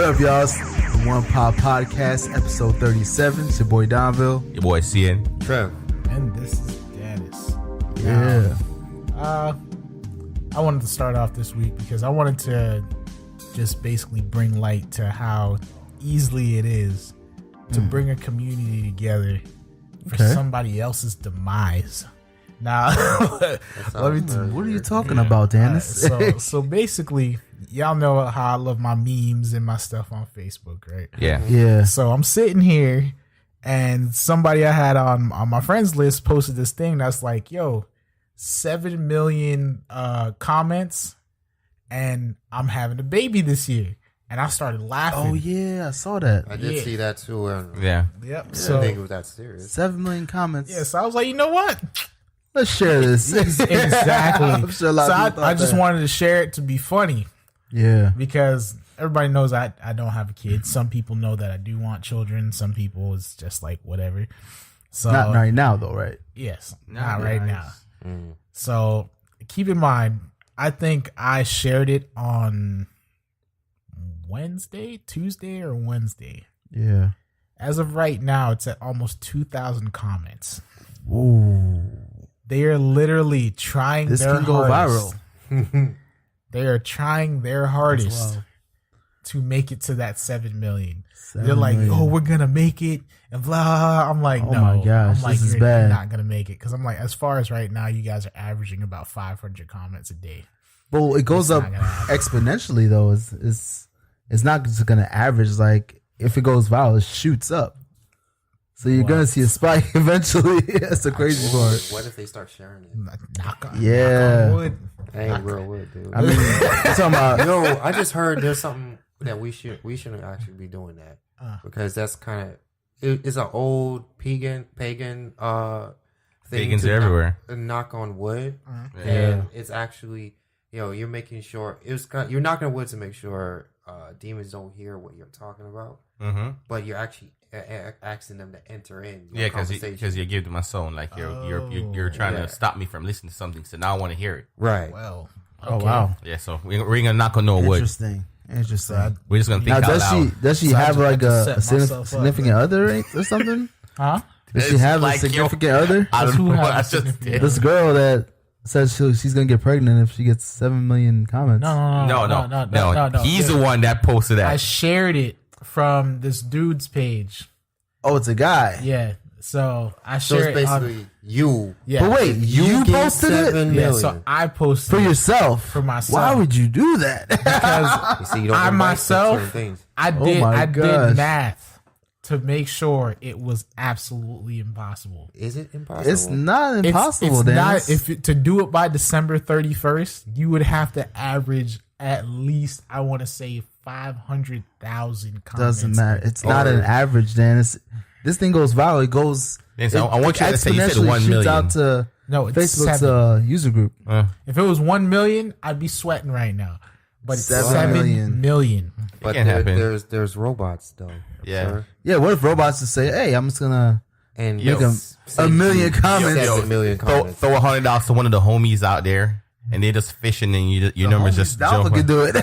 What up, y'all? It's the One Pop Podcast, episode 37. It's your boy Donville. Your boy CN. Trev. And this is Dennis. Yeah. I wanted to start off this week because I wanted to just basically bring light to how easily it is to bring a community together for somebody else's demise. Now, what are you talking about, Dennis? So basically, y'all know how I love my memes and my stuff on Facebook, right? Yeah. So I'm sitting here, and somebody I had on my friends list posted this thing that's like, yo, 7 million comments, and I'm having a baby this year. And I started laughing. Oh, yeah, I saw that. I did see that too. Yeah. Yep. I So didn't think it was that serious. 7 million comments. yeah, so I was like, you know what? Let's share this. Exactly. I'm sure a lot of people thought I just that. wanted to share it to be funny. Yeah. Because everybody knows I don't have a kid. Some people know that I do want children. Some people it's just like whatever. So Not right now, though, right? yes, not right now. Mm. So keep in mind, I think I shared it on Tuesday or Wednesday. Yeah. As of right now, it's at almost 2,000 comments. Ooh. They are literally trying This their can go hardest. viral. They are trying their hardest Wow. to make it to that 7 million. 7 They're like, million. oh, we're going to make it and blah. I'm like, Oh no. my gosh, I'm like, this is you're bad. not going to make it. Because I'm like, as far as right now, you guys are averaging about 500 comments a day. Well, it goes It's up not gonna happen. exponentially, though. It's not just going to average. Like, if it goes viral, it shoots up. So you're going to see a spike eventually. That's the crazy part. What if they start sharing it? Knock on wood. That ain't real wood, dude. I mean, you're talking about... Yo, I just heard there's something that we shouldn't actually be doing that because that's kind of it's an old pagan thing. Pagans to are everywhere. Knock on wood, Yeah. and it's actually you're making sure you're knocking on wood to make sure demons don't hear what you're talking about, but you're actually asking them to enter in. Yeah, because you give them a sound like you're trying to stop me from listening to something, so now I want to hear it. Right. Well, Oh, wow. Yeah, so we're gonna knock on no wood. Interesting. We're just gonna think Now, out loud. does she So I have just like have to a set myself up, significant other or something? huh? Does she It's have like, a significant other? I don't Who know. has I a just significant did. This girl that says she's gonna get pregnant if she gets 7 million comments. No. He's the one that posted I that. shared it from this dude's page. Oh, it's a guy. Yeah. So I So shared it's it basically you. yeah. But wait, you get posted it 7 Yeah, million. so I posted for it yourself. for myself. Why would you do that? because You see, you don't I invite myself- certain things. I Oh did my I gosh. did math to make sure it was absolutely impossible. Is it impossible? It's not It's- impossible, it's Dennis. not to do it by December 31st, you would have to average at least I want to say 500,000 comments. Doesn't matter. It's not an average, Dennis. This thing goes viral. It goes. Then so I want you to say you said exponentially 1 shoots million. out to No, it's Facebook's 7. user group. If it was 1 million, I'd be sweating right now. But it's 7 7 million. million. But can't happen. there's robots though. Yeah. sir. Yeah. What if robots just say, "Hey, I'm just gonna And make say a million you comments"? 7 million comments. Throw $100 to one of the homies out there, and they're just fishing, and your numbers just Dolphin jump. can do it.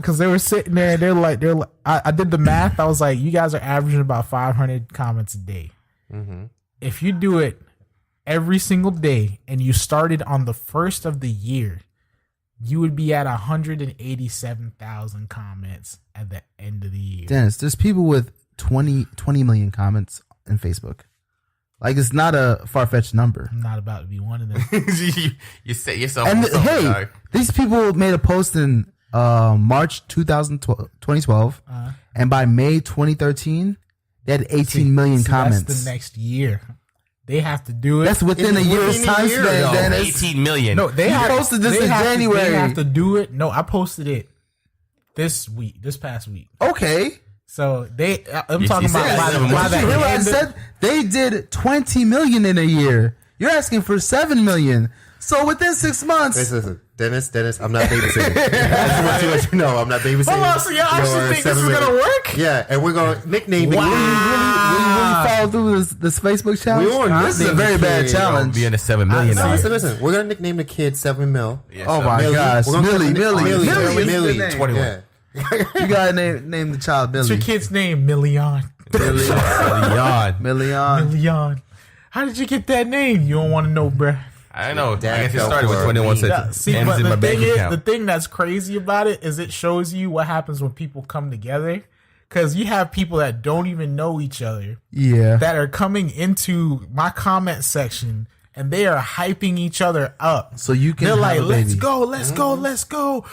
Because they were sitting there, they're like, I did the math. I was like, you guys are averaging about 500 comments a day. If you do it every single day and you started on the first of the year, you would be at 187,000 comments at the end of the year. Dennis, there's people with 20 million comments on Facebook. Like, it's not a far-fetched number. I'm not about to be one of them. you set yourself. And up for something, hey, dog. these people made a post in March 2012, and by May 2013, they had 18 million comments. That's the next year. They have to do it. That's within a year's within a time year, span, though. Dennis. 18 million. No, they You have, posted this they in have to- January. they have to do it. No, I posted it this past week. Okay. So I'm talking you said about by the, seven by months. the You hear what I end of- said? They did 20 million in a year. You're asking for 7 million. So within 6 months, Listen, Dennis, I'm not babysitting. I just want to let you know I'm not babysitting. Hold on, so y'all actually think this is gonna work? Yeah, and we're gonna nickname will you Wow. really follow through this Facebook challenge? We won't This is a nickname very the bad kid. challenge. Be in the 7 million. No, now. listen. We're gonna nickname the kid 7 mil. Yeah, Oh so- my Millie. gosh, We're gonna Millie. Millie. Millie. Millie. Millie. 21. Yeah. You gotta name the child Millie. What's your kid's name? Million. Million. How did you get that name? You don't want to know, bruh. I know. I guess it started with 21 cents. Yeah, see, ends but in my the bank thing account. the thing that's crazy about it is it shows you what happens when people come together. Because you have people that don't even know each other. Yeah. That are coming into my comment section and they are hyping each other up. So you can They're have like, a let's baby. go, let's go, let's go.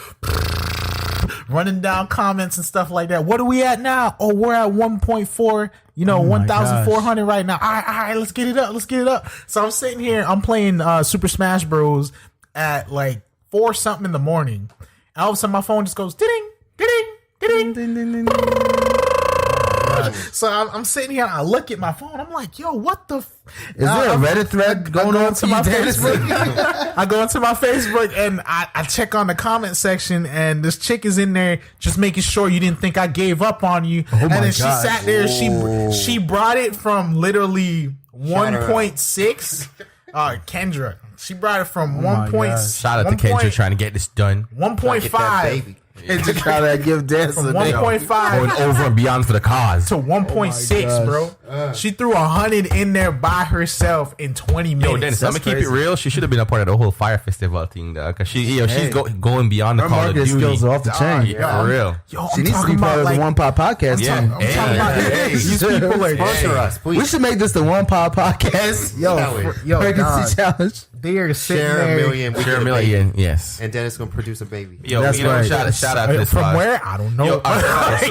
Running down comments and stuff like that. What are we at now? Oh, we're at 1.4, 1,400 right now. All right, let's get it up. Let's get it up. So I'm sitting here, I'm playing Super Smash Bros. At like 4 something in the morning. And all of a sudden my phone just goes, ding, ding, ding, ding, ding, ding. So I'm sitting here and I look at my phone. I'm like, yo, what the? Is there a Reddit thread going on to my Facebook? I go into my Facebook and I check on the comment section and this chick is in there just making sure you didn't think I gave up on you. And then she sat there. She brought it from literally 1.6. Kendra. She brought it from 1.6. Shout out to Kendra trying to get this done. 1.5. And just try to give dance from 1.5 going over and beyond for the cause to 1.6, bro. She threw 100 in there by herself in 20 minutes. Yo, Dennis, I'm gonna keep it real. She should have been a part of the whole Fire Festival thing, though, because she's going beyond the Her Call of marketing Duty. skills are off the chain. Yeah, for real. Yo, She needs to be part of the One Pop Podcast. Yeah, team. I'm talking about these people are Sponsor us, please. We should make this the One Pop Podcast. yo, Pregnancy challenge. they are sitting Share there. a million. we Share get a million, yes. And Dennis gonna produce a baby. Yo, That's right. shout out to this From spot. where? I don't know. Yo,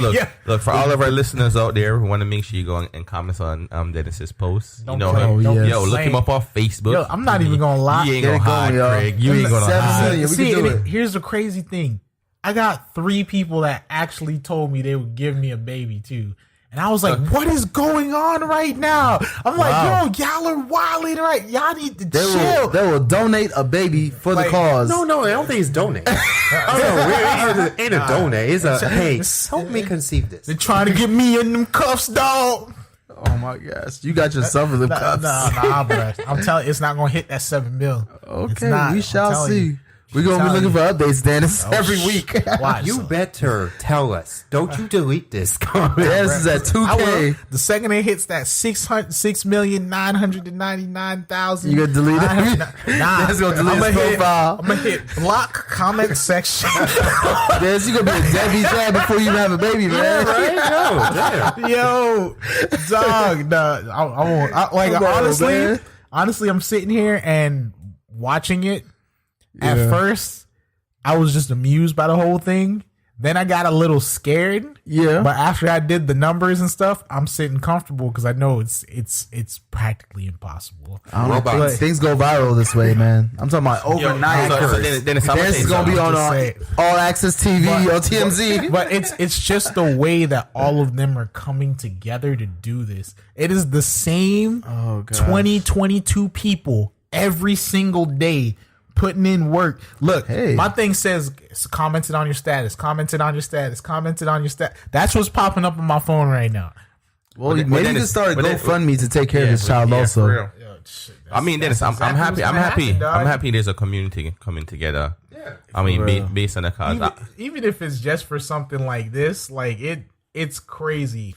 look, Yeah. look, for all of our listeners out there, we want to make sure you go and comment on Dennis's posts. Don't You know play. him. Don't Yo, look play. him up on Facebook. Yo, I'm not even gonna lie. You ain't Get gonna it hide, going, yo. Craig. You ain't gonna 7 hide. million. We See, can do and it. here's the crazy thing. I got 3 people that actually told me they would give me a baby too. And I was like, what is going on right now? I'm like, yo, y'all are wilding right. Y'all need to chill. They will donate a baby for the Like, cause. No, I don't think it's donate. It ain't a donate. It's a hey, help me conceive this. They're trying to get me in them cuffs, dog. Oh my gosh. You got yourself in the cuffs. Nah, bro. I'm telling you, it's not going to hit that 7 mil. It's Okay, not. we I'm shall telling see. you. We're going to be looking for updates, Dennis, every week. Watch. You better tell us. Don't you delete this comment. Dennis is at I will. 2K. The second it hits that 6,999,000, You gonna delete it? Dennis gonna delete his profile. I'm gonna hit block comment section. Dennis, you going to be a deadbeat dad before you even have a baby, man. Right? No, damn. Yo, dog. Nah, I won't. Come on, man. Honestly, I'm sitting here and watching it. At first, I was just amused by the whole thing. Then I got a little scared. Yeah. But after I did the numbers and stuff, I'm sitting comfortable because I know it's practically impossible. I don't know. Things go viral this way, man. I'm talking about overnight. So Dennis, I'm This is going to be on all access TV or TMZ. But it's just the way that all of them are coming together to do this. It is the same 2022 people every single day putting in work. Look, my thing says commented on your status, commented on your status, commented on your status. That's what's popping up on my phone right now. Well, maybe you can start a GoFundMe to take care of this child also. For real. I mean, Dennis, I'm happy. I'm happy there's a community coming together. Yeah. I mean, based on the cause. Even if it's just for something like this, like it's crazy.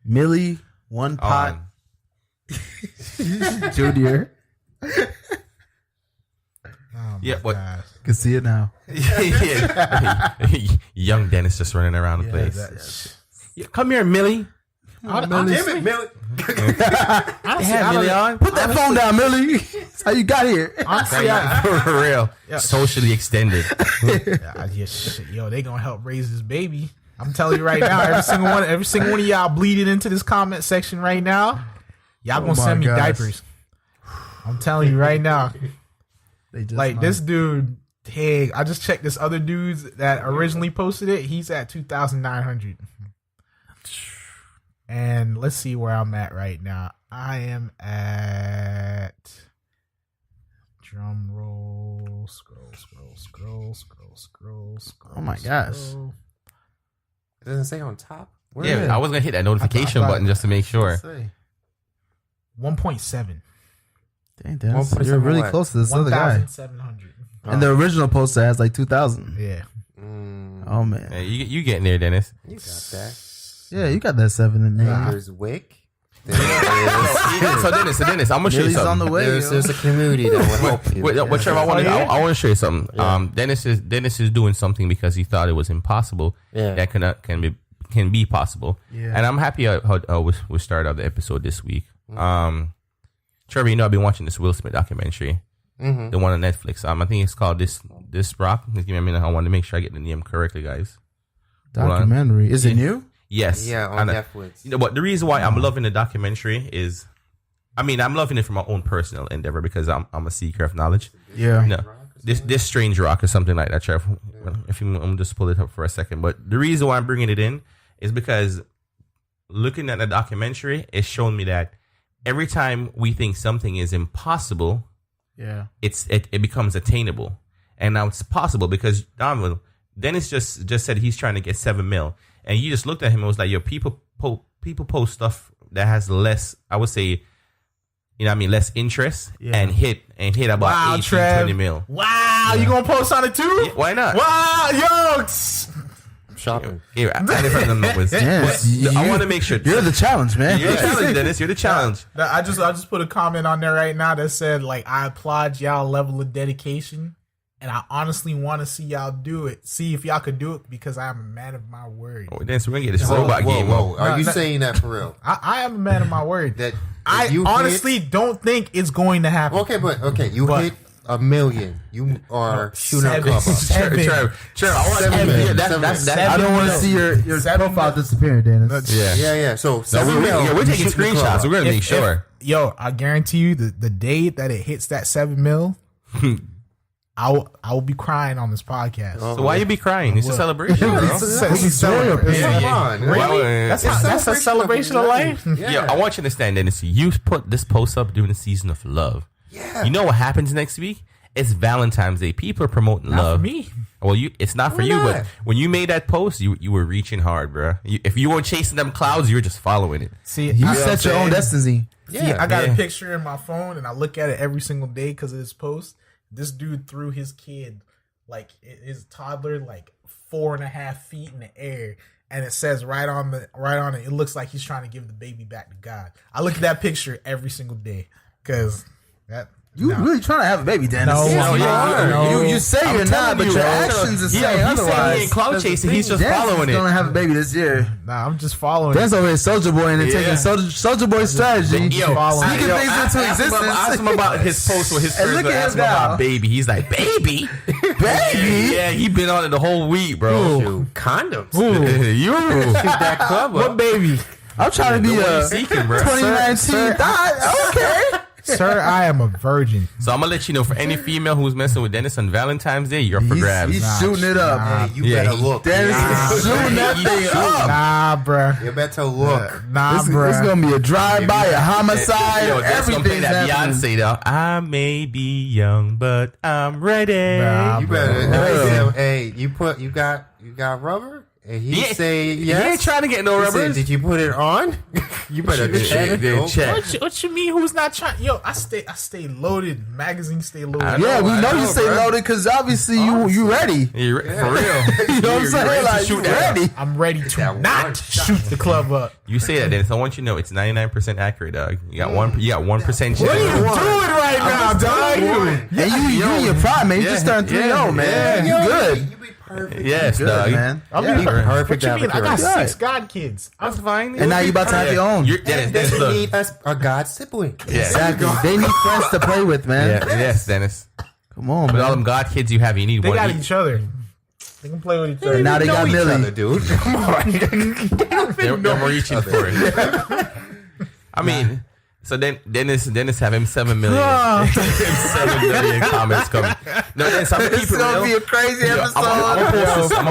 Millie, One Pot, Junior. Oh yeah, what? Can see it now. Young Dennis just running around the place. Come here, Millie. Damn it, Millie. Millie on. Put that phone down, Millie. That's how you got here. Honestly, For real. Socially extended. Yo, they gonna help raise this baby. I'm telling you right now, every single one of y'all bleeding into this comment section right now. Y'all gonna send me diapers. I'm telling you right now. Like this dude, hey, I just checked this other dude's that originally posted it. He's at 2,900. And let's see where I'm at right now. I am at drum roll, scroll. Oh my gosh. It doesn't say on top. Yeah, I was gonna hit that notification button just to make sure. 1.7. Dang, Dennis, you're really close to this other guy. 1,700. And the original poster has like 2,000. Yeah. Oh man. Yeah, you getting there, Dennis? You got that. Yeah, you got that 7 in there. There's Wick. So Dennis, I'm gonna show you Millie's something. on the way. There's a community that will help you. Wait, Trevor, I want to show you something. Dennis is doing something because he thought it was impossible. Yeah. That can be possible. Yeah. And I'm happy how we started out the episode this week. Trevor, I've been watching this Will Smith documentary, the one on Netflix. I think it's called This Rock. Just give me a minute. I want to make sure I get the name correctly, guys. Documentary. Is it new? Yes. Yeah, on Netflix. You know what? The reason why I'm loving the documentary is, I'm loving it for my own personal endeavor because I'm a seeker of knowledge. Yeah. You know, this strange rock or something like that, Trevor. If you, I'm just pull it up for a second. But the reason why I'm bringing it in is because looking at the documentary, it's shown me that every time we think something is impossible, it becomes attainable. And now it's possible because Dennis just said he's trying to get 7 mil. And you just looked at him and was like, yo, people post stuff that has less, I would say, less interest and hit about 18, 20 mil. Wow, you gonna post on it too? Yeah, why not? Wow, yo. Shopping. Here, I didn't find the numbers. Yes, I want to make sure. You're the challenge, man. You're the challenge, Dennis. You're the challenge. I just put a comment on there right now that said, like, I applaud y'all level of dedication. And I honestly want to see y'all do it. See if y'all could do it because I am a man of my word. Oh, Dennis, we're going to get this robot game. Whoa. Are you saying that for real? I am a man of my word. That I honestly don't think it's going to happen. Okay, you hit 1 million. You are shooting a club up. Seven. Trevor, I don't want to see your profile disappear, Dennis. Yeah. So 7 mil. We're taking screenshots. We're going to make sure. I guarantee you the day that it hits that 7 mil, I will be crying on this podcast. So why you be crying? It's a celebration, bro. Come on. Really? That's a celebration of life? Yeah, I want you to understand, Dennis. You put this post up during the season of love. Yeah. You know what happens next week? It's Valentine's Day. People are promoting love. For me. Well, it's not for you, but when you made that post, you were reaching hard, bro. If you weren't chasing them clouds, you were just following it. See, you set your own destiny. Yeah, I got a picture in my phone, and I look at it every single day because of this post. This dude threw his kid, like his toddler, like 4.5 feet in the air, and it says right on it. It looks like he's trying to give the baby back to God. I look at that picture every single day because that. You really trying to have a baby, Dennis? No, you say you're not, but your actions are saying otherwise. He ain't cloud chasing. He's just following it. He's gonna have a baby this year. Nah, I'm just following. Dennis over here, Soldier Boy, and taking Soldier Boy strategy. Speaking things into existence. Ask him about his post with his friends. Ask him about baby. He's like, baby. Yeah, he been on it the whole week, bro. Condoms. You shoot that club up. What baby? I'm trying to be a 2019. Okay. Sir, I am a virgin. So I'm gonna let you know, for any female who's messing with Dennis on Valentine's Day, you're up for grabs. He's shooting it up. You better look. Dennis is shooting that thing up. Nah, bruh. You better look. Nah, bruh. It's gonna be a drive-by, a homicide. Everything that Beyonce though. I may be young, but I'm ready. Nah, You better. Hey, you got rubber? And he say yes. He ain't trying to get no rubber. Did you put it on? You better check. What you mean? Who's not trying? Yo, I stay loaded. Magazines stay loaded. Yeah, we know you stay loaded because obviously you ready. For real. You know what I'm saying? Like, you ready. I'm ready to not shoot the club up. You say that, Dennis. I want you to know it's 99% accurate, dog. You got 1% chance. What are you doing right now, dog? And you in your prime, man. You just turned 3-0, man. You good. Perfect. Yes, dog. Man. Perfect. What you mean? I got Right. 6 god kids. That's fine. And now you about to have your own. Dennis, They look. need a god sibling. Yeah. Exactly. They need friends to play with, man. Yeah, yes, Dennis. Come on, With all man. them god kids you have, you need They one. got each other. They can play with each other. And now they got Millie. Dude, come on. They're reaching for it. I mean, so then Dennis have him 7 million. 7 million comments coming. No, Dennis, I'm gonna keep It's it gonna real. be a crazy episode. I'm gonna post this I'm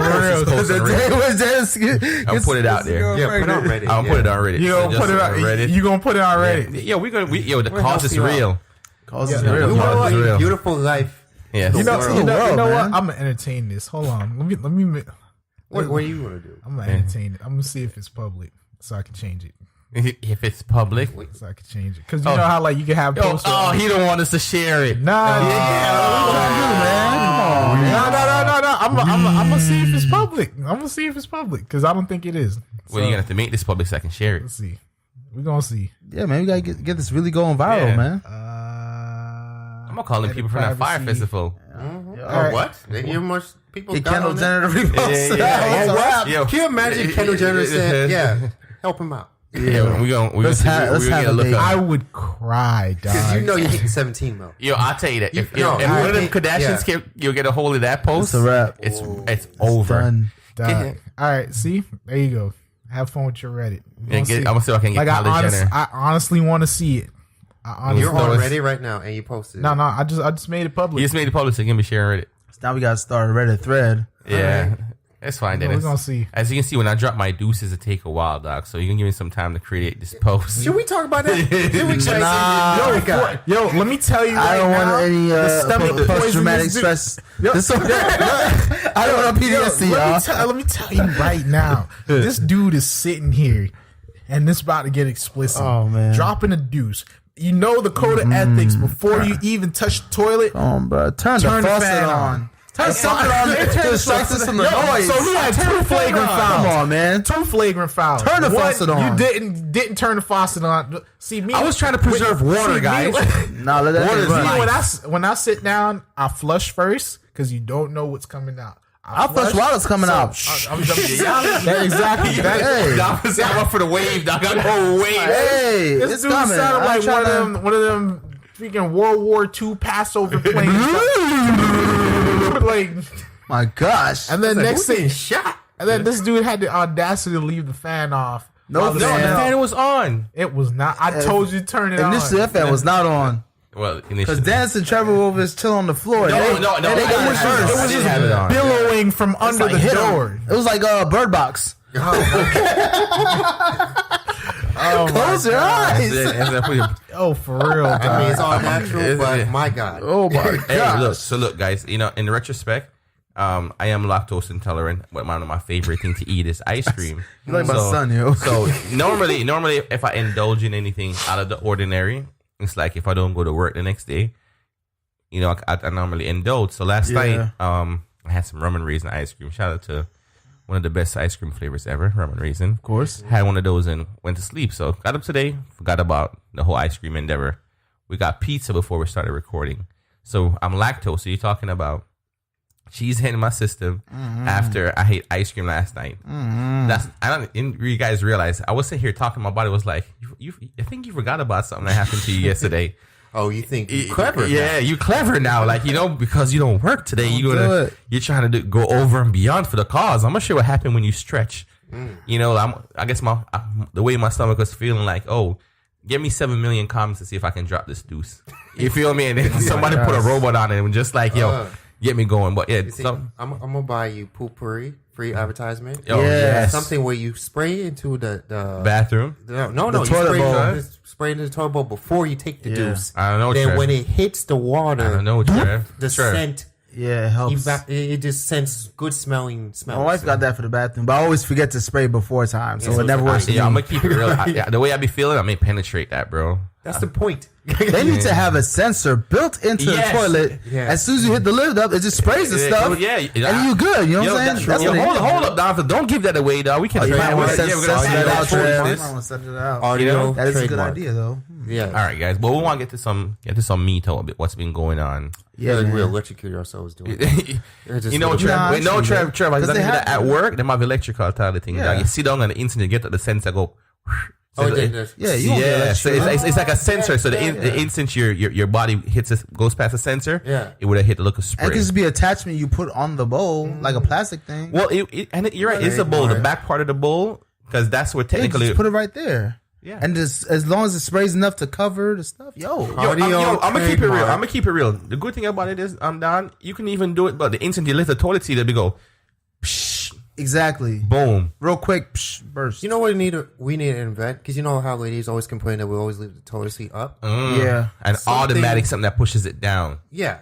gonna put it out there. Yeah, put it on Reddit. I'm gonna put it on Reddit. You gonna put it on Reddit. You gonna put it on Reddit? Yeah, the cause is real. Cause is You real. know Cause what? is real. Beautiful life. Yes. You know world, what? man. I'm gonna entertain this. Hold on. Let me. What are you gonna do? I'm gonna entertain it. I'm gonna see if it's public so I can change it. If it's public. So I can change it because you know how like you can have posts. He don't want us to share it. Nah, man. Come on, man. No. I'm gonna see if it's public. I'm gonna see if it's public because I don't think it is. Well, you're gonna have to make this public so I can share it. Let's see. We're gonna see. Yeah, man, we gotta get this really going viral, Yeah. man. I'm gonna call in people from that fire privacy. festival. Oh, what? They give much people. Get got Kendall on there? Jenner to repost. Yeah. Oh, Yo. wow. Can you imagine Kendall Jenner said, "Yeah, help him out"? Yeah, we gonna Let's have a look baby. up. I would cry, Because dog. you know you're hitting 17 mil. Yo, I'll tell you that if No, one of them I- Kardashians yeah. you'll get a hold of that post, It's a wrap. It's over. Done. Dog. All right, see, there you go. Have fun with your Reddit. I'm gonna see if I can get Like Kylie Jenner. I honestly want to see it. I honestly, You're No, on it's- Reddit right now, and you posted. no, I just made it public. You just made it public, so you can be sharing it. So now we gotta start a Reddit thread. Yeah, it's fine. We're Dennis. gonna see. As you can see, when I drop my deuces, it take a while, dog. So you can give me some time to create this post. Should we talk about that? Should we check Nah. Yo, God. Yo, let me tell you right I don't now. want any the stomach post poison traumatic this dude- stress. I don't want PTSD, y'all. let me tell you right now. This dude is sitting here, and this about to get explicit. Oh, man. Dropping a deuce. You know the code of ethics before you even touch the toilet. Bro, turn the faucet fan on. Turn something on to distract us from the Yo, noise. so he had two flagrant fouls. Come on, man. Two flagrant fouls. Turn the faucet on. You didn't turn the faucet on. See me. I was trying to preserve water, guys. Nah, let that What thing is run. life? when I sit down, I flush first because you don't know what's coming out. I'll flush while it's coming out. Exactly. Hey. I went for the wave, dog. I go wave. Hey, This it's dude coming. sounded I'm like trying one of them freaking World War II Passover planes. Like, My gosh. and then next thing, shot. and then this dude had the audacity to leave the fan off. No While the No, the fan. fan was on. It was not. I told you to turn it on. Initially, that fan was not on. Well, Because initially. Dennis and Trevor were over there chilling on the floor. No, They no, got I it didn't first. have It was have it on. billowing from under like the hit 'em. door. It was like Bird Box. Oh, Close your eyes. oh, for real. I mean, it's dog. all natural, Isn't but it? my God. Oh my Hey, gosh. look, guys. You know, in retrospect, I am lactose intolerant. But one of my favorite things to eat is ice cream. You like my son, yo. So normally, if I indulge in anything out of the ordinary, it's like if I don't go to work the next day, you know, I normally indulge. So last night, I had some rum and raisin ice cream. Shout out to one of the best ice cream flavors ever, rum and raisin. Of course. Had one of those and went to sleep. So got up today, forgot about the whole ice cream endeavor. We got pizza before we started recording. So I'm lactose. So you're talking about cheese hitting my system after I ate ice cream last night. That's you guys realize I was sitting here talking. My body was like, I think you forgot about something that happened to you yesterday. Oh, you think you're clever? Yeah, you clever now. Like, you know, because you don't work today, do it. you're trying to go over and beyond for the cause. I'm gonna show you what happened when you stretch. You know, I guess the way my stomach was feeling like, oh, give me 7 million comments to see if I can drop this deuce. You feel me? And then somebody put a robot on it and just like, yo, get me going. But yeah, See, I'm gonna buy you poopery free advertisement. oh, yes. Something where you spray into the bathroom. no, The you toilet spray, bowl. spray into the toilet bowl before you take the deuce. I don't know, Then Trev. when it hits the I water, don't know, Trev. the Trev. scent, Yeah, it helps. it just sends good smelling smell. My wife got that for the bathroom, but I always forget to spray before time, so Yeah, it never works. I'm gonna keep it real. The way I be feeling, I may penetrate that, bro. That's the point. They need to have a sensor built into Yes. the toilet. Yeah. As soon as you hit the lid up, it just sprays the stuff. Yeah, and you good. You know what I'm saying? That's what hold up, Don. Don't give that away, dog. We can. Oh, you might want to yeah, set we're gonna that say out, that Trev. for You this. might want to set it out. Audio, You know, That is a good trademark. idea, though. Yeah. All right, guys. But we want to get to some meat or what's been going on. Yeah, we man. electrocute ourselves doing it. You know, Trev. Nah, Wait, no, actually, Trev. I because did they that have at to. work. They might have electrical type of thing. Yeah. Dog. You sit down on the instant, you get to the sensor go. Oh, So Yeah, you won't get yeah, so electrocuted. it's like a sensor. So the instant your body goes past the sensor, Yeah. it would have hit the look of And spray. it could just be attachment you put on the bowl, like a plastic thing. Well, you're right. It's a bowl, the back part of the bowl, because that's where Yeah, technically. just put it right there. Yeah. And just as long as it sprays enough to cover the stuff, I'm gonna keep it real. I'm gonna keep it real. The good thing about it is, Don, you can even do it, but the instant you lift the toilet seat, they go, psh, exactly. boom. Real quick, psh, burst. You know what we need to invent? Because you know how ladies always complain that we always leave the toilet seat up? Yeah. An Something- automatic something that pushes it down. Yeah.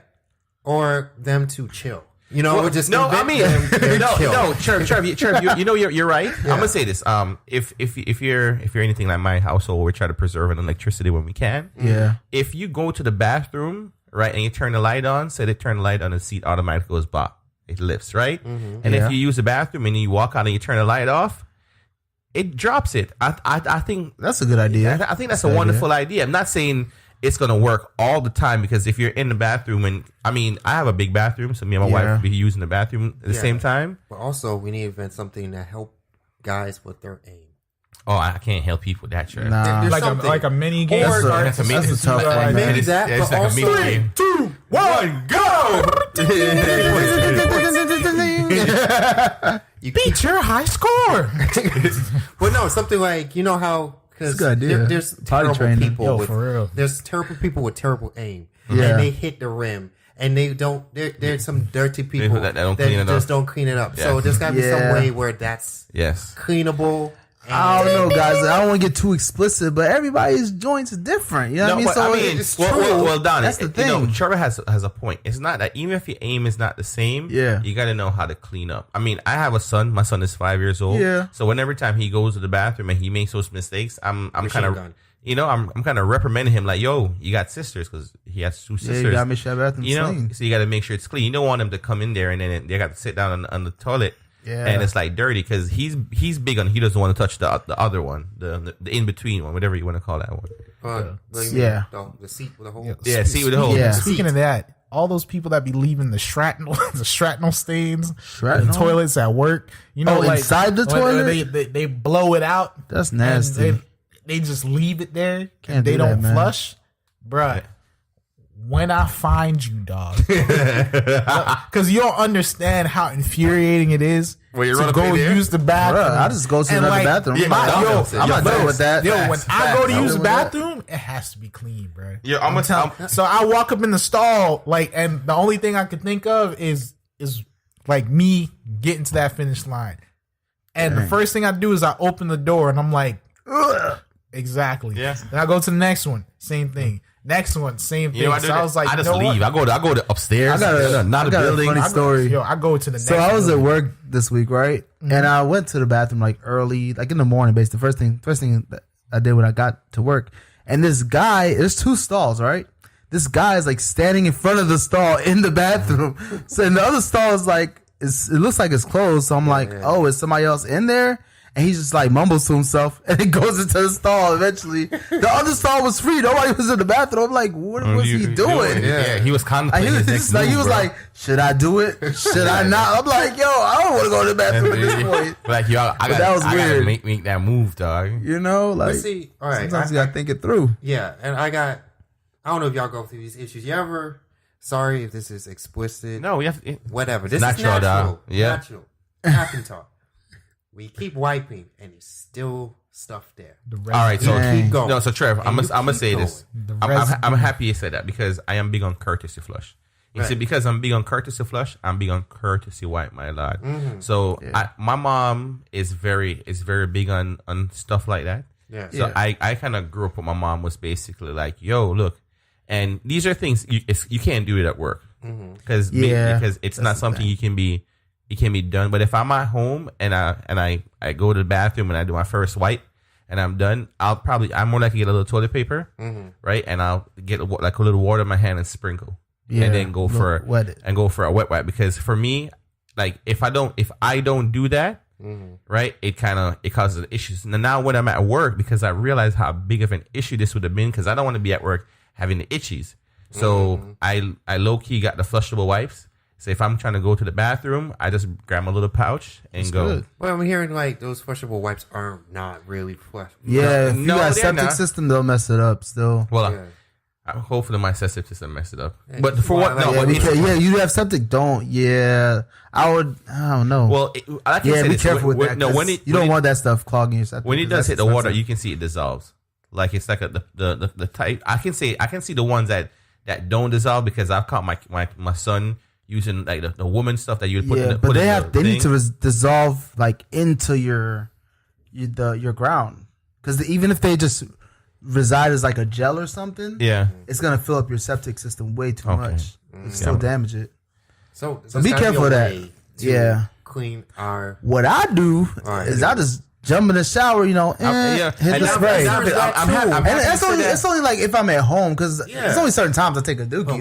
Or them to chill. You know, we're just no, I invent mean, them to chill. no, Trev, you know, you're right. I'm gonna say this. If you're anything like my household, we try to preserve an electricity when we can. Yeah. If you go to the bathroom, right, and you turn the light on, say they turn the light on, the seat automatically goes back it lifts, right? Mm-hmm. And Yeah. if you use the bathroom and you walk out and you turn the light off, it drops it. I think That's a good idea. I think that's a a good wonderful idea. I'm not saying it's gonna work all the time, because if you're in the bathroom, and I mean, I have a big bathroom, so me and my wife will be using the bathroom at the same time. But also, we need to invent something to help guys with their aim. Oh, I can't help people with that, Trey. Nah. There's like something. a mini game. Or- That's a mini- That's a tough one, Maybe man. that, it's but like a mini also, game. 2, 1, go! you keep, Beat your high score. well, no, something like, you know how, because It's a good idea. there's Potty terrible training. people Yo, with, for real. there's terrible people with terrible aim, Yeah. and they hit the rim, and they don't. There's some dirty people that don't clean it just up. don't clean it up. Yeah. So there's got to be some Yeah. way where that's Yes. cleanable. I don't know, guys. I don't want to get too explicit, but everybody's joints are different. You know what I mean? but So it's it's well, Don, That's the you know, thing. Trevor has a point. It's not that even if your aim is not the same, Yeah. you got to know how to clean up. I mean, I have a son. My son is 5 years old. Yeah. So whenever time he goes to the bathroom and he makes those mistakes, I'm Machine kind of, gun. you know, I'm kind of reprimanding him like, yo, you got sisters, because he has two Yeah, sisters. you gotta make sure that bathroom's You know, clean. so you got to make sure it's clean. You don't want them to come in there and then they got to sit down on the toilet. Yeah. And it's like dirty, because he's big on, he doesn't want to touch the other one, the in between one, whatever you want to call that one. Yeah. The seat with a hole. Yeah, see with the hole. Yeah. Speaking of that, all those people that be leaving the shrapnel, the shrapnel stains, in Shrapnel? toilets at work. You know, Oh, like inside the when toilet? they blow it out. That's and nasty. They just leave it there. Can't And they do that, don't man. flush, bruh. When I find you, dog, because you don't understand how infuriating it is Well, you to run up go in there? use the bathroom. Bruh, I just go to And, another like, bathroom. yeah, I'm like, McDonald's. I'm not Yo, done with that. Yo, when I go to use the with that. bathroom, it has to be clean, bro. Yeah, I'm gonna tell. So I walk up in the stall, like, and the only thing I could think of is like me getting to that finish line. And the first thing I do is I open the door, and I'm like, ugh. Exactly. Yeah. Then I go to the next one, same thing. Next one, same thing. You know what I do? So I was like, I just you know leave. what? I go to upstairs. I not a got building. funny story. Yo, I go to the next So I was at building. work this week, right? And I went to the bathroom like early, like in the morning, basically. First thing that I did when I got to work. And this guy, there's two stalls, right? This guy is like standing in front of the stall in the bathroom. So and the other stall is like, it looks like it's closed. So I'm like, oh, is somebody else in there? And he just like mumbles to himself and it goes into the stall eventually. The other stall was free. Nobody was in the bathroom. I'm like, what was he doing? Yeah, he was Like, contemplating he was his next just like, move, he was bro. like, should I do it? Should I not? I'm like, yo, I don't want to go to the bathroom at this point. Like, yo, I that gotta, was I gotta weird. make that move, dog. You know, like, But see, all right, sometimes you gotta think it through. Yeah, and I don't know if y'all go through these issues. You ever? Sorry if this is explicit. No, we have. Whatever. This Natural, is natural. dog. Yeah. Natural. Happy talk. We keep wiping, and it's still stuff there. All right, so Dang. Keep going. no, so Trev, I'm And gonna you say keep this. going. I'm happy you said that, because I am big on courtesy flush. You see, Right. because I'm big on courtesy flush, I'm big on courtesy wipe, my lord. Mm-hmm. So my mom is very big on stuff like that. Yeah. So I kind of grew up with my mom was basically like, yo, look, and these are things you can't do it at work because Yeah, because it's not something you can be done. But if I'm at home and I go to the bathroom and I do my first wipe and I'm done, I'm more likely to get a little toilet paper, right? And I'll get like a little water in my hand and sprinkle, Yeah, and then go for wet it. a wet wipe. Because for me, like if I don't do that, right, it causes issues. Now when I'm at work, because I realize how big of an issue this would have been, because I don't want to be at work having the itchies. So I low key got the flushable wipes. So if I'm trying to go to the bathroom, I just grab my little pouch and go. good. Well, I'm hearing like those flushable wipes are not really flush. Yeah, if you No, got a they're septic not. system, they'll mess it up still. Well, Yeah. hopefully my septic system messed it up. Yeah, But just for what? like- No, Yeah, but Because, you have septic. Don't. Yeah, I don't know. well, I can yeah, say be this. careful with that. No, 'cause when it, you don't when want that stuff clogging your septic. when it does That's hit the water, expensive. you can see it dissolves. Like it's like the type. I can see the ones that don't dissolve, because I've caught my son using like the woman stuff that you would put in the, but put in the they need thing. to dissolve like into your ground, because even if they just reside as like a gel or something, Yeah. it's gonna fill up your septic system way too Okay. much. It still damage it. So be there's gotta careful a of that. way to Yeah. Clean our. What I do All right, is yeah. I just jump in the shower, hit the spray. I'm happy. And it's only like if I'm at home because it's only certain times I take a dookie.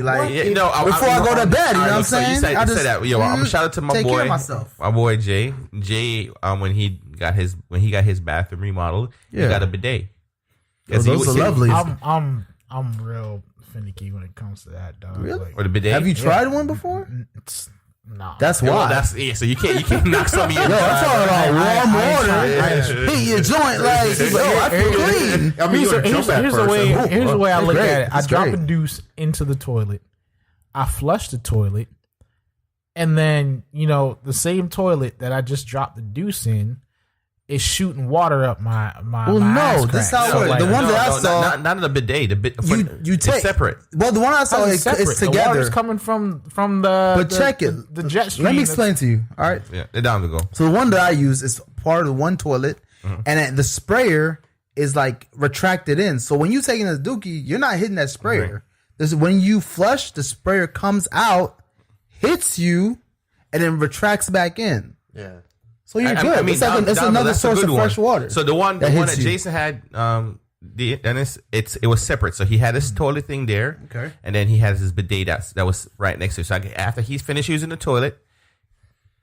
Before I go to bed, you know what I'm saying? I just said that. Yo, I'm shout out to my take boy, care of myself. my boy Jay. Jay, when he got his bathroom remodeled, he got a bidet. Those are lovely. I'm real finicky when it comes to that, dog. Really? Or the bidet? Have you tried one before? No. That's why. So you can't knock some of your. Yo, I'm talking about warm water. Hit your joint like, I feel clean. I mean, here's the way I look at it. I It's drop great. a deuce into the toilet. I flush the toilet. And then, the same toilet that I just dropped the deuce in is shooting water up my Well, my no, ass this crack. how it works. The one that I saw, not in the bidet. you take it's separate. Well, the one I saw is separate. The together. water's coming from the. But check it. The jet stream. Let me explain to you. All right. Yeah, they're down to go. So the one that I use is part of the one toilet, and then the sprayer is like retracted in. So when you taking a dookie, you're not hitting that sprayer. This when you flush, the sprayer comes out, hits you, and then retracts back in. Yeah. So you're good. I mean, It's another source of fresh water. So the one that you. Jason had, it was separate. So he had his toilet thing there, Okay. and then he has his bidet that was right next to it. So after he's finished using the toilet,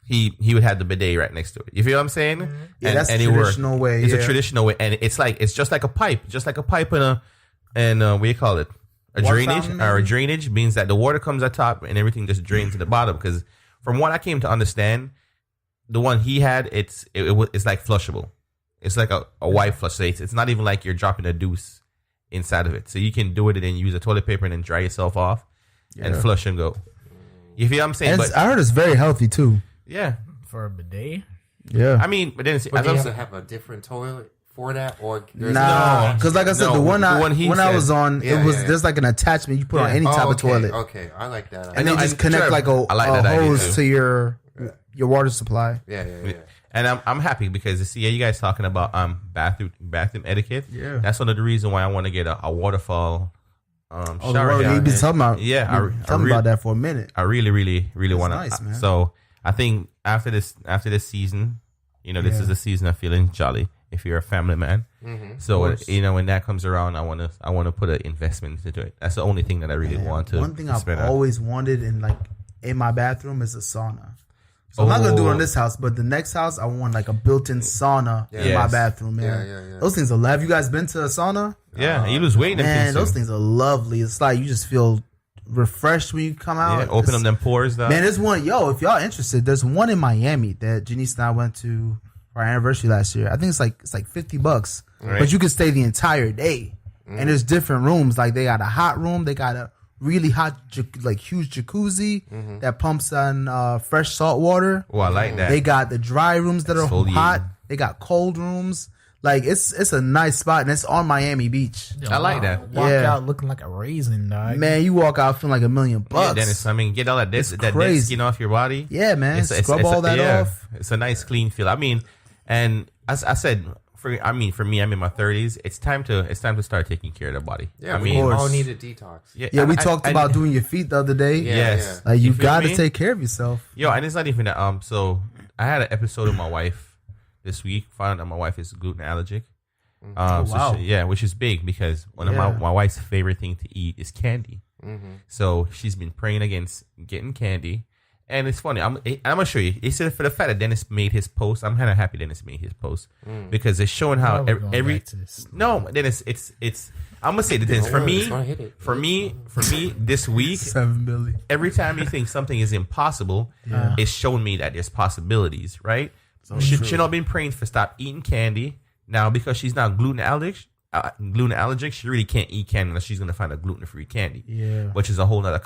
he would have the bidet right next to it. You feel what I'm saying? Yeah, that's the it worked. traditional way, It's yeah. a traditional way, and it's just like a pipe, and what do you call it? A Water drainage fountain, or a maybe? drainage means that the water comes at top and everything just drains to the bottom. Because from what I came to understand, the one he had, it's like flushable. It's like a white flush. So it's not even like you're dropping a deuce inside of it. So you can do it and then use a toilet paper and then dry yourself off and flush and go. You feel what I'm saying? I heard it's very healthy too. Yeah. For a bidet. Yeah. I mean, but then it's, But do you have to have a different toilet for that, or there's Nah, because like I said, No, the one the one he I was said. on, Yeah, it was yeah. there's like an attachment you put on any type of toilet, Okay, I like that. and they just connect Trevor, like a I like that idea hose too. to your water supply. yeah. And I'm happy because you guys talking about bathroom etiquette. Yeah. That's one of the reasons why I want to get a waterfall Oh, the shower. water down you've been here. talking about. Yeah, tell me about that for a minute. I really want to. nice, man. So I think after this season, this is the season of feeling jolly. If you're a family man, so when that comes around, I want to put an investment into it. That's the only thing that I really want to. One thing to I've spend on. always wanted in my bathroom is a sauna. So I'm not gonna do it in this house, but the next house I want like a built-in sauna in my Yes. bathroom, man. Yeah. Those things are lovely. Have you guys been to a sauna? Yeah, you lose weight in them Man, things, those too. things are lovely. It's like you just feel refreshed when you come out. Yeah, open It's- them pores. Though. Man, there's one. Yo, if y'all interested, there's one in Miami that Janice and I went to for our anniversary last year. I think it's like $50, Right. but you can stay the entire day. And there's different rooms. Like they got a hot room, they got a really hot, huge jacuzzi that pumps on fresh salt water. Oh, I like that. They got the dry rooms that are Exfoliating. hot. They got cold rooms. Like it's a nice spot, and it's on Miami Beach. I like that. Walk Yeah. out looking like a raisin, dog. Man, you walk out feeling like $1 million. Yeah, Dennis. I mean, get all that dead crazy. skin off your body. Yeah, man. Scrub all that off. It's a nice clean feel. I mean, and as I said, for me, I'm in my 30s. It's time to start taking care of the body. Yeah, I we mean, all need a detox. Yeah, we talked about doing your feet the other day. Yeah. Yes. Like you feel got to me? take care of yourself. Yo, and it's not even that. So I had an episode with my wife this week. Found out my wife is gluten allergic. wow. Which is big because one of my wife's favorite thing to eat is candy. So she's been praying against getting candy. And it's funny. I'm gonna show you. He said for the fact that Dennis made his post, I'm kind of happy Dennis made his post because it's showing how Why are we going every back to this? no Dennis. It's I'm gonna say that Dennis for me. It's gonna hit it. For me, this week, $7 billion. every time you think something is impossible, it's showing me that there's possibilities, right? She not been praying for stop eating candy. Now, because she's not gluten allergic, she really can't eat candy unless she's going to find a gluten-free candy. Yeah. Which is a whole other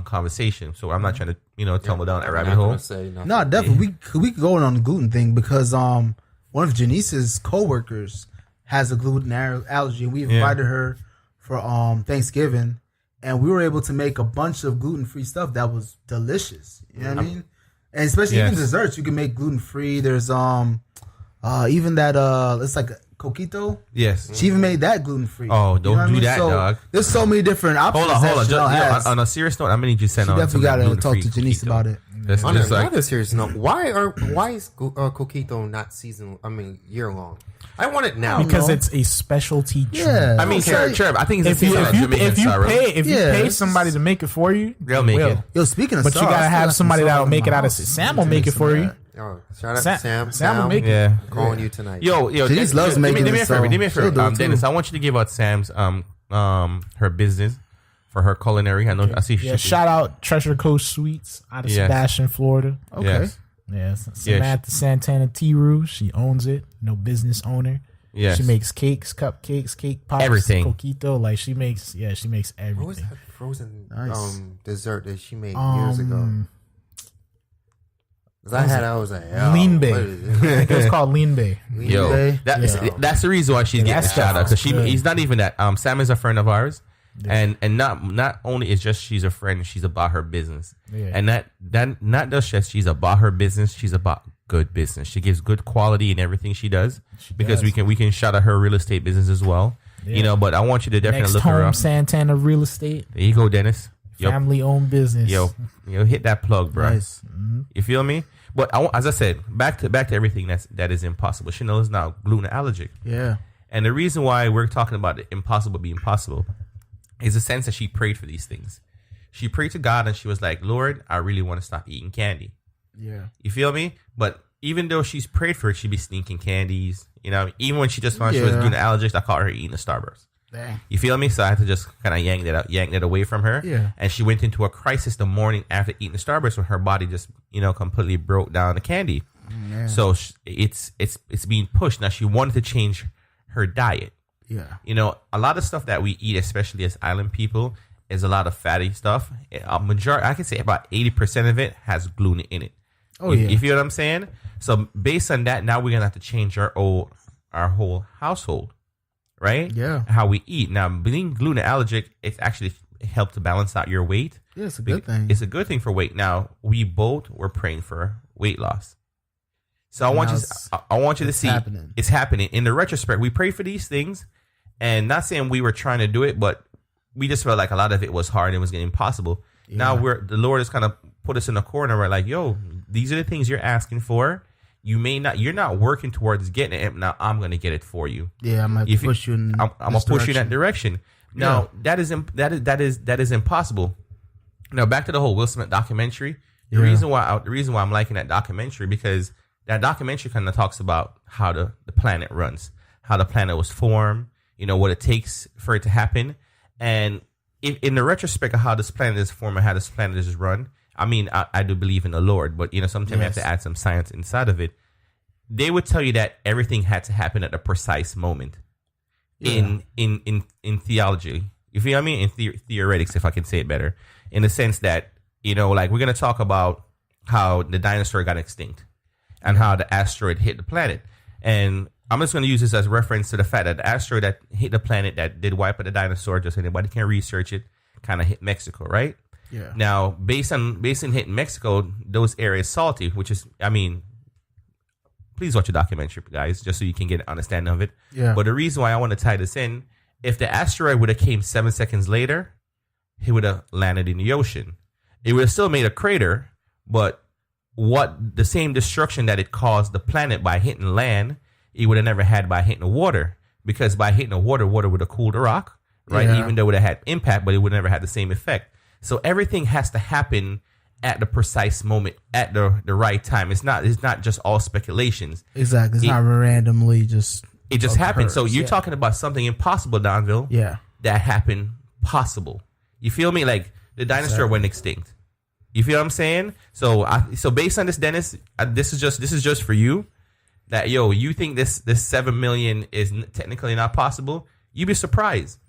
conversation. So I'm not trying to, tumble down that I'm rabbit not hole. gonna say nothing. No, definitely. We could go on the gluten thing because one of Janice's coworkers has a gluten allergy, and we invited her for Thanksgiving, and we were able to make a bunch of gluten-free stuff that was delicious. You know what I mean? And especially even desserts, you can make gluten-free. There's even that it's like coquito. Yes. She even made that gluten-free. Oh, You don't know what I do mean? that, So, dog. There's so many different options. Hold on. that Chanel has. On a serious note, I'm going to need you to send You on definitely some got to talk gluten-free to Janice coquito. about it. On another serious note, why is Coquito not year long? I want it now because it's a specialty drink. Yeah. I mean, sure. I think it's if you pay somebody to make it for you, they'll make it. Yo, speaking of but sauce, you gotta have somebody that'll make it out of Sam will make it for you. Oh, shout out to Sam. Sam will make it. Yeah. I'm calling you tonight. Yo, Denise loves making it. Do me a favor. Dennis, I want you to give out Sam's her business for her culinary. I know. I see. Yeah, shout out Treasure Coast Sweets out of Sebastian, Florida. Okay. Yes. Samantha Santana Tea Roux. She owns it. No business owner. Yes. She makes cakes, cupcakes, cake pops, everything. Coquito. Like she makes everything. What was that frozen dessert that she made Um, years ago? Because I was like, Lean Bay. I think it was called Lean Bay. Yo, that's the reason why she's getting the shout out. Because he's not even that. Sam is a friend of ours. Yeah. And not only is just she's a friend, she's about her business. Yeah. And that not just she's about her business, she's about good business. She gives good quality in everything she does. We can shout out her real estate business as well. Yeah. But I want you to definitely look her up. Santana Real Estate. There you go, Dennis. Family owned business. Yo, hit that plug, bro. Nice. Mm-hmm. You feel me? But as I said, back to everything that is impossible. Chanel is now gluten allergic. Yeah. And the reason why we're talking about the impossible being possible is the sense that she prayed for these things. She prayed to God and she was like, Lord, I really want to stop eating candy. Yeah. You feel me? But even though she's prayed for it, she'd be sneaking candies. Even when she just found she was gluten allergic, I caught her eating the Starburst. Dang. You feel me? So I had to just kind of yank that away from her. Yeah. And she went into a crisis the morning after eating the Starburst when her body just, completely broke down the candy. Yeah. So it's being pushed. Now she wanted to change her diet. Yeah. A lot of stuff that we eat, especially as island people, is a lot of fatty stuff. A majority, I can say about 80% of it has gluten in it. Oh, yeah. You feel what I'm saying? So based on that, now we're going to have to change our whole household, right? Yeah. How we eat. Now, being gluten allergic, it's actually helped to balance out your weight. Yeah, it's a good thing. It's a good thing for weight. Now, we both were praying for weight loss. So I want you to see it's happening. In the retrospect, we prayed for these things, and not saying we were trying to do it, but we just felt like a lot of it was hard and it was getting impossible. Yeah. Now the Lord has kind of put us in a corner. We're like, yo, these are the things you're asking for. You're not working towards getting it. Now I'm going to get it for you. Yeah, I'm going to push you in I'm going to push you in that direction. Now that is impossible. Now back to the whole Will Smith documentary. The reason why I'm liking that documentary, because that documentary kind of talks about how the planet runs, how the planet was formed, what it takes for it to happen. And in the retrospect of how this planet is formed and how this planet is run, I mean, I do believe in the Lord, but sometimes you have to add some science inside of it. They would tell you that everything had to happen at a precise moment in theology. You feel what I mean? In theoretics, if I can say it better, in the sense that, like we're going to talk about how the dinosaur got extinct and how the asteroid hit the planet. And I'm just going to use this as reference to the fact that the asteroid that hit the planet that did wipe out the dinosaur, just so anybody can research it, kind of hit Mexico, right? Yeah. Now, based on hitting Mexico, those areas salty, which is, I mean, please watch the documentary, guys, just so you can get an understanding of it. Yeah. But the reason why I want to tie this in, if the asteroid would have came 7 seconds later, it would have landed in the ocean. It would have still made a crater, but the same destruction that it caused the planet by hitting land, it would have never had by hitting the water. Because by hitting the water would have cooled the rock, right? Yeah. Even though it would have had impact, but it would never have the same effect. So everything has to happen at the precise moment, at the right time. It's not just all speculations. Exactly. It's not randomly just. It just happened. So you're talking about something impossible, Donville. Yeah. That happened possible. You feel me? Like the dinosaur went extinct. You feel what I'm saying? So based on this, Dennis, this is just for you. That you think this 7 million is technically not possible? You'd be surprised.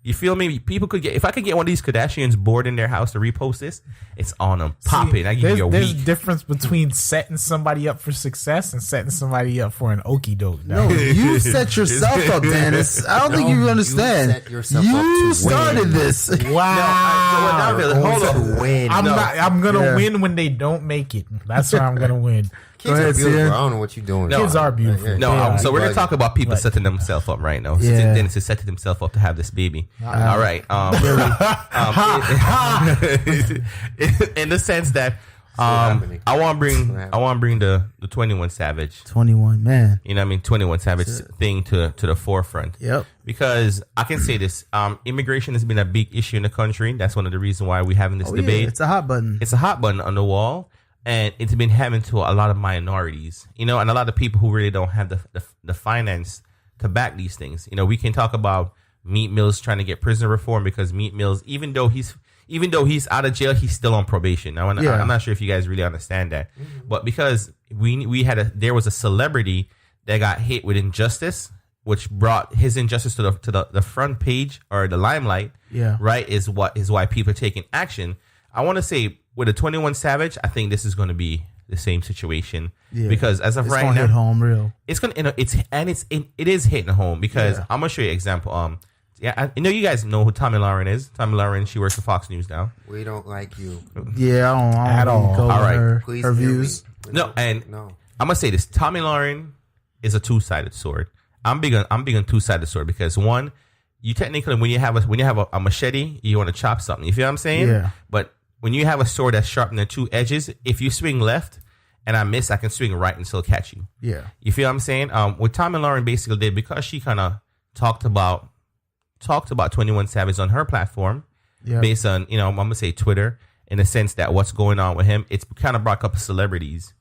You feel me? People could if I could get one of these Kardashians bored in their house to repost this, it's on them. Pop it. I give you a There's week. a difference between setting somebody up for success and setting somebody up for an okie doke. No, you set yourself up, Dennis. I don't think you understand. You set yourself up to started win. this. Wow. Hold on. Win. I'm gonna win when they don't make it. That's where I'm gonna win. Kids are beautiful. I don't know what you're doing. No. Kids are beautiful. No, so we're gonna talk about people setting themselves up right now. Yeah. Dennis is setting himself up to have this baby. All right. In the sense that happening. I want to bring the 21 Savage. 21, man. You know what I mean? 21 Savage thing to the forefront. Yep. Because I can say this, immigration has been a big issue in the country. That's one of the reasons why we're having this debate. Yeah, it's a hot button. It's a hot button on the wall, and it's been happening to a lot of minorities, you know, and a lot of people who really don't have the finance to back these things. You know, we can talk about Meat Mill's trying to get prison reform because Meat Mill's, even though he's out of jail, he's still on probation. Now, I'm not sure if you guys really understand that, but because there was a celebrity that got hit with injustice, which brought his injustice to the front page or the limelight. Yeah, right, is why people are taking action. I want to say with a 21 Savage, I think this is going to be the same situation because as of right now, hit home real. It's gonna, it is hitting home because I'm gonna show you an example. I know you guys know who Tommy Lauren is. Tommy Lauren, she works for Fox News now. We don't like you. Yeah, I don't At all. Go All right. her, Please her hear views. me. No, and no. I'm gonna say this: Tommy Lauren is a two-sided sword. I'm big on two-sided sword because one, you technically when you have a machete, you want to chop something. You feel what I'm saying? Yeah. But when you have a sword that's sharp on the two edges, if you swing left and I miss, I can swing right and still catch you. Yeah. You feel what I'm saying? What Tommy Lauren basically did, because she kind of talked about 21 Savage on her platform, based on, you know, I'm gonna say Twitter, in the sense that what's going on with him, it's kind of brought up celebrities,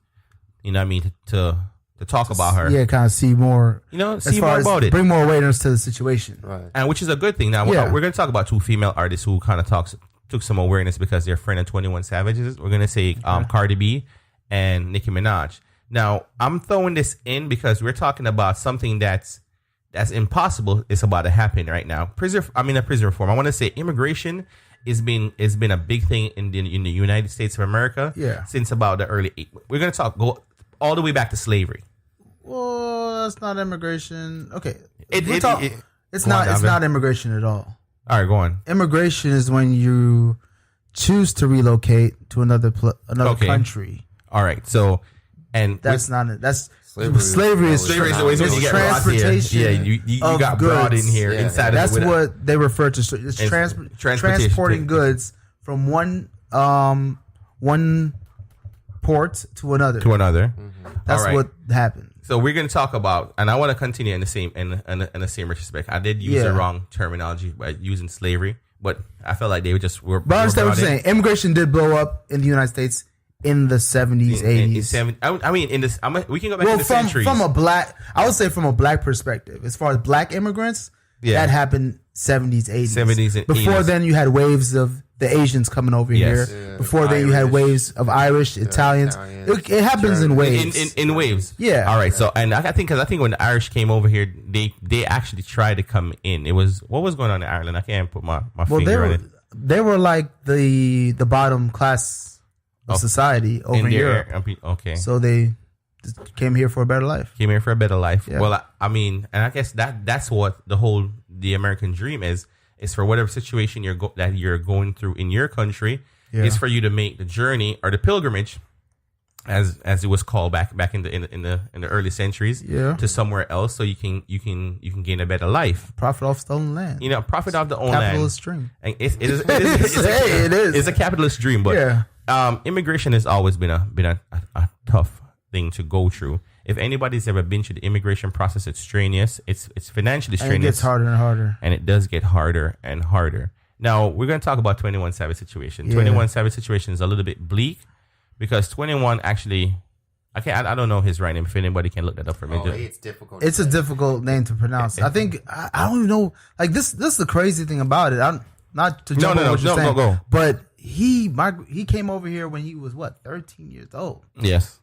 you know what I mean, to talk about her. Yeah, kind of see more. You know, as see far more as about it. Bring more awareness to the situation. Right. And which is a good thing. Now, we're going to talk about two female artists who kind of took some awareness because they're friend of 21 Savages. We're going to say Cardi B and Nicki Minaj. Now, I'm throwing this in because we're talking about something that's impossible. It's about to happen right now. Prison reform. I want to say immigration has been a big thing in the United States of America. Yeah. Since about the early. We're going to go all the way back to slavery. Well, that's not immigration. Okay. It's not immigration at all. All right, go on. Immigration is when you choose to relocate to another country. All right. So, and that's not it. That's Slavery. Slavery is always when you get transportation. Yeah, you got brought in here inside. That's of what they refer to. It's transporting goods from one port to another. That's right. what happened. So we're going to talk about, and I want to continue in the same respect. I did use the wrong terminology by using slavery, but I felt like they were. But I understand what you're saying. Immigration did blow up in the United States in the 70s, 80s. I mean, we can go back in the centuries. I would say from a black perspective, as far as black immigrants, that happened 70s, 80s. 70s and Before 80s. then, you had waves of the Asians coming over here. Yeah. Before then, you had waves of Irish, Italians. It happens in waves. In waves. Yeah. All right. So, and I think when the Irish came over here, they actually tried to come in. It was, what was going on in Ireland? I can't put my finger on it. They were like the bottom class of society over in Europe. Okay. So they just came here for a better life. Came here for a better life. Yeah. Well, I mean, and I guess that's what the American dream is for whatever situation that you're going through in your country, is for you to make the journey or the pilgrimage, as it was called back in the early centuries, to somewhere else, so you can gain a better life. Profit off stolen land. You know, profit off the own land. Capitalist dream. And it is. It's a capitalist dream, but immigration has always been a tough thing to go through. If anybody's ever been through the immigration process, it's strenuous. It's financially strenuous. And it gets harder and harder. And it does get harder and harder. Now, we're going to talk about 21 Savage situation. 21 Savage situation is a little bit bleak because 21 actually, I don't know his right name. If anybody can look that up for me. It's difficult. It's a difficult name to pronounce. I think, I don't even know. Like, this is the crazy thing about it. I'm not to jump on what you're saying. Go. But he came over here when he was, 13 years old? Yes.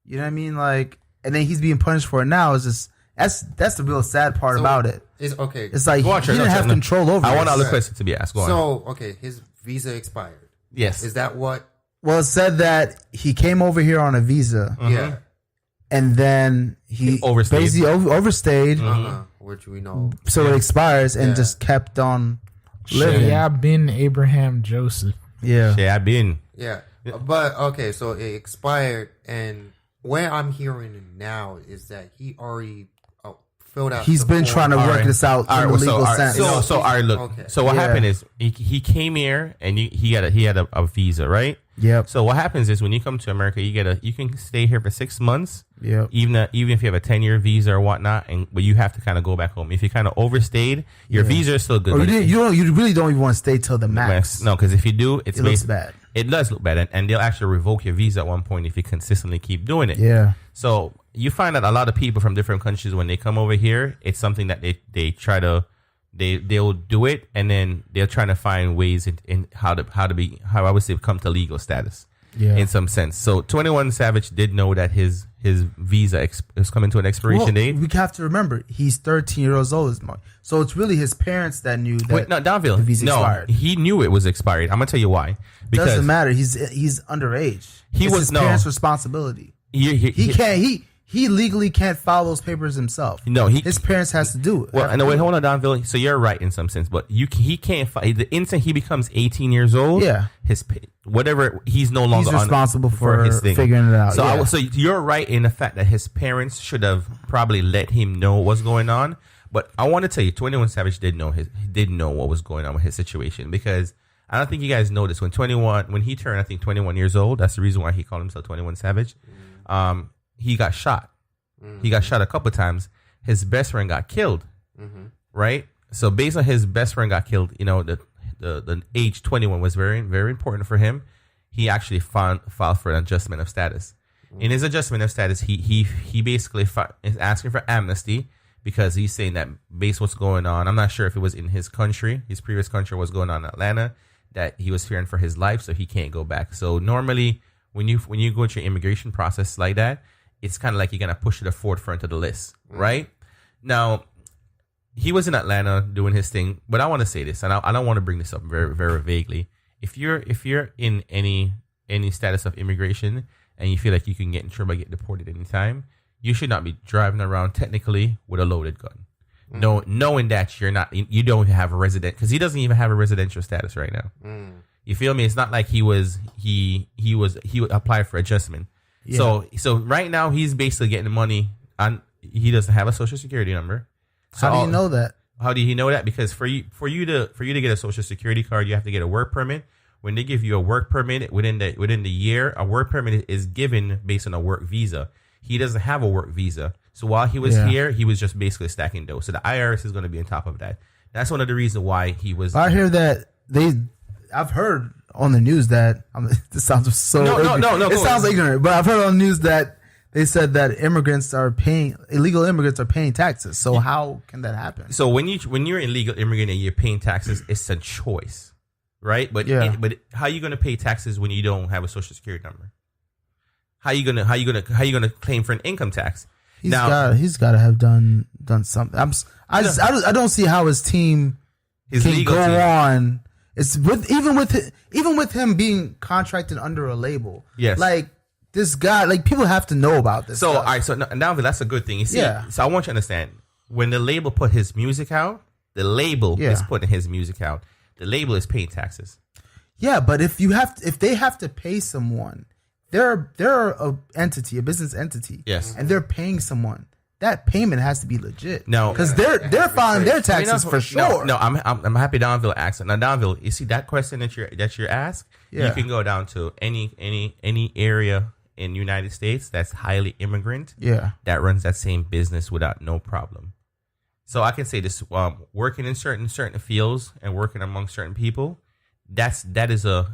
You know what I mean? Like, and then he's being punished for it now. It's just that's the real sad part about it. It's okay. It's like he didn't have control over it. I want other questions to be asked. Go on. So, okay, his visa expired. Yes. Is that what? Well, it said that he came over here on a visa. Yeah. And then he overstayed. basically overstayed. Which we know. So it expires and just kept on living. Yeah, bin Abraham Joseph. Yeah. Yeah, I've been. Yeah. But, okay, so it expired, and where I'm hearing now is that he already filled out. He's been trying to work this out in the legal sense. So, all right, look. Okay. So what happened is he came here and he had a visa, right? Yep. So what happens is when you come to America, you can stay here for 6 months. Yep. Even if you have a 10-year visa or whatnot, but you have to kind of go back home. If you kind of overstayed, your visa is still good. Or you really don't even want to stay till the max. No, because if you do, it looks bad. It does look bad, and they'll actually revoke your visa at one point if you consistently keep doing it. Yeah. So you find that a lot of people from different countries, when they come over here, it's something that they try to they'll do it, and then they're trying to find ways in how I would say come to legal status. Yeah. In some sense. So 21 Savage did know that his visa is coming to an expiration date. We have to remember he's 13 years old. So it's really his parents that knew that. Wait, no, Donville. The visa expired. He knew it was expired. I'm gonna tell you why. Because doesn't matter. He's underage. It's his parents' responsibility. He legally can't file those papers himself. No, his parents has to do it. Well, no, wait, hold on, Donville. So you're right in some sense, but he can't file. The instant he becomes 18 years old, he's no longer responsible for his thing. Figuring it out. So so you're right in the fact that his parents should have probably let him know what's going on. But I want to tell you, 21 Savage did know what was going on with his situation, because I don't think you guys noticed when he turned, I think 21 years old. That's the reason why he called himself 21 Savage. He got shot. He got shot a couple of times. His best friend got killed. Right. So based on his best friend got killed, the age 21 was very, very important for him. He actually filed for an adjustment of status. In his adjustment of status, he basically is asking for amnesty, because he's saying that based what's going on, I'm not sure if it was in his country, his previous country, what's going on in Atlanta, that he was fearing for his life, so he can't go back. So normally when you go into your immigration process like that, it's kind of like you're going to push to the forefront of the list, right? Now, he was in Atlanta doing his thing, but I want to say this, and I don't want to bring this up very, very vaguely. If you're in any status of immigration and you feel like you can get in trouble, get deported anytime, you should not be driving around technically with a loaded gun. No, knowing that you don't have a resident, because he doesn't even have a residential status right now. You feel me? It's not like he applied for adjustment. Yeah. So right now he's basically getting money on. He doesn't have a social security number. So how do you know that? How do you know that? Because for you to get a social security card, you have to get a work permit. When they give you a work permit within the year, a work permit is given based on a work visa. He doesn't have a work visa. So while he was here, he was just basically stacking dough. So the IRS is going to be on top of that. That's one of the reasons why he was. I hear that I've heard on the news that this sounds so. No. It sounds ignorant, but I've heard on the news that they said that illegal immigrants are paying taxes. So how can that happen? So when you're an illegal immigrant and you're paying taxes, it's a choice, right? But how are you going to pay taxes when you don't have a social security number? How you gonna claim for an income tax? He's got to have done something. I don't see how his team can go on. It's even with him being contracted under a label. Yes, like this guy, like people have to know about this. So stuff. all right, so now that's a good thing. You see, so I want you to understand, when the label put his music out, the label is putting his music out. The label is paying taxes. Yeah, but if they have to pay someone. They're a business entity. Yes. And they're paying someone. That payment has to be legit. No. Because they're filing their taxes for sure. No, I'm happy Donville asked it. Now, Donville, you see that question that you're asked? Yeah. You can go down to any area in the United States that's highly immigrant. Yeah. That runs that same business without no problem. So I can say this, working in certain fields and working among certain people, that is an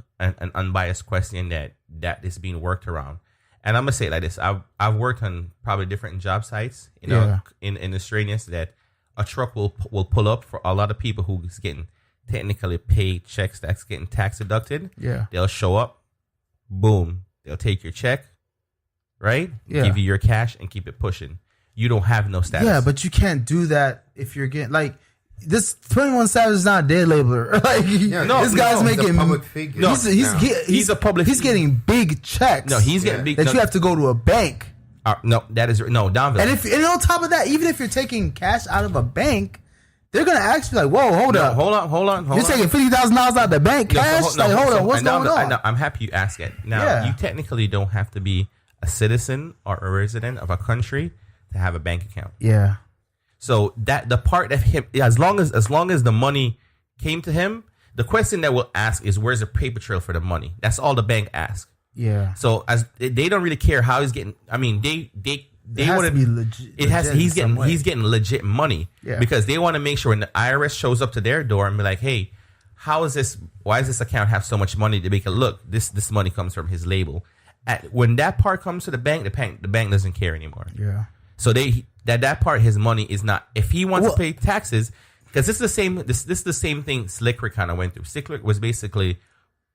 unbiased question that is being worked around. And I'm gonna say it like this: I've worked on probably different job sites, in the strangeness that a truck will pull up for a lot of people who's getting technically paid checks that's getting tax deducted. Yeah, they'll show up, boom, they'll take your check, right? Yeah, give you your cash and keep it pushing. You don't have no status. Yeah, but you can't do that if you're getting like. This 21 Savage is not a dead labeler. This guy's making. He's a public figure. No, he's a public. He's getting big checks. No, he's getting big. You have to go to a bank. That is Donville. And on top of that, even if you're taking cash out of a bank, they're gonna ask you like, "Whoa, hold up, hold on. You're taking $50,000 out of the bank cash? Hold on, what's going on?" I'm happy you asked it. Now, you technically don't have to be a citizen or a resident of a country to have a bank account. Yeah. So that the part of him, as long as the money came to him, The question that we'll ask is, where's the paper trail for the money? That's all the bank asks. Yeah. So as they don't really care how he's getting. I mean, they want to be legit. It has. He's getting legit money. Yeah. Because they want to make sure when the IRS shows up to their door and be like, hey, how is this? Why does this account have so much money to make it look? This money comes from his label. When that part comes to the bank doesn't care anymore. Yeah. So that part, his money is not. If he wants to pay taxes, because this is the same. This is the same thing Slicker kind of went through. Slicker was basically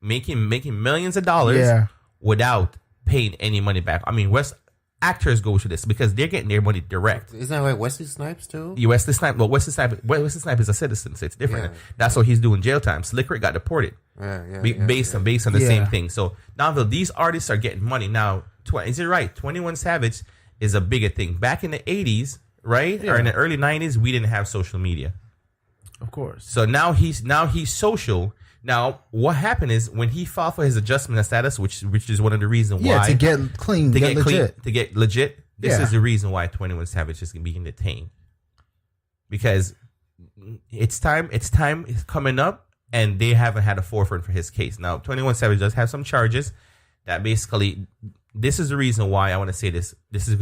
making millions of dollars without paying any money back. I mean, actors go through this because they're getting their money direct. Isn't that like Wesley Snipes too? Wesley Snipes. Well, Wesley Snipes is a citizen, so it's different. Yeah. That's why he's doing jail time. Slicker got deported. Based on the same thing. So now these artists are getting money now. Is it right? 21 Savage is a bigger thing. Back in the 80s, right, or in the early 90s, we didn't have social media. Of course. So now he's social. Now what happened is when he filed for his adjustment of status, which is one of the reasons why to get clean, to get legit. This is the reason why 21 Savage is being detained, because it's time. It's coming up. And they haven't had a forefront for his case. Now, 21 Savage does have some charges that basically, this is the reason why I want to say this. This is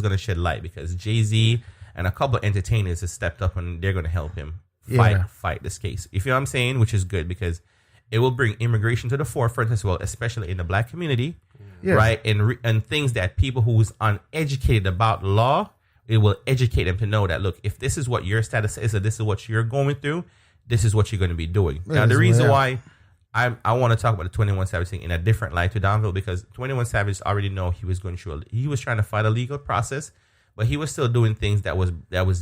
gonna shed light because Jay-Z and a couple of entertainers have stepped up and they're gonna help him fight this case. If you know what I'm saying, which is good because it will bring immigration to the forefront as well, especially in the black community, right? And things that people who's uneducated about law, it will educate them to know that look, if this is what your status is, or this is what you're going through. This is what you're going to be doing. Now, the reason why I want to talk about the 21 Savage thing in a different light to Donville, because 21 Savage already know he was going through. He was trying to fight a legal process, but he was still doing things that was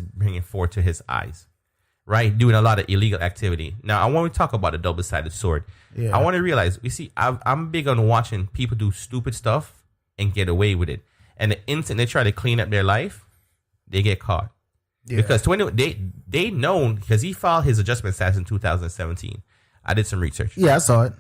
bringing forth to his eyes, right? Doing a lot of illegal activity. Now, I want to talk about a double-sided sword. Yeah. I want to realize, you see, I'm big on watching people do stupid stuff and get away with it. And the instant they try to clean up their life, they get caught. Yeah. Because they known because he filed his adjustment status in 2017. I did some research. Yeah, I saw it.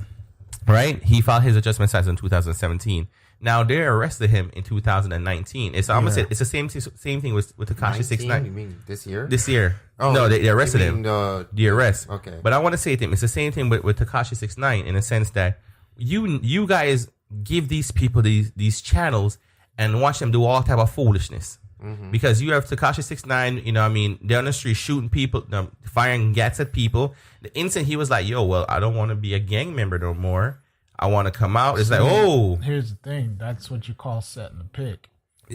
Right, he filed his adjustment status in 2017. Now they arrested him in 2019. I'm gonna say it's the same thing with Tekashi 6ix9ine. You mean this year? This year. Oh, no, they arrested him. The arrest. Okay. But I want to say it's the same thing with Tekashi 6ix9ine in a sense that you guys give these people these channels and watch them do all type of foolishness. Mm-hmm. Because you have Tekashi 6ix9ine, you know, what I mean, they're on the street shooting people, firing gats at people. The instant he was like, "Yo, well, I don't want to be a gang member no more. I want to come out." It's like, oh. Here's the thing. That's what you call setting the pick.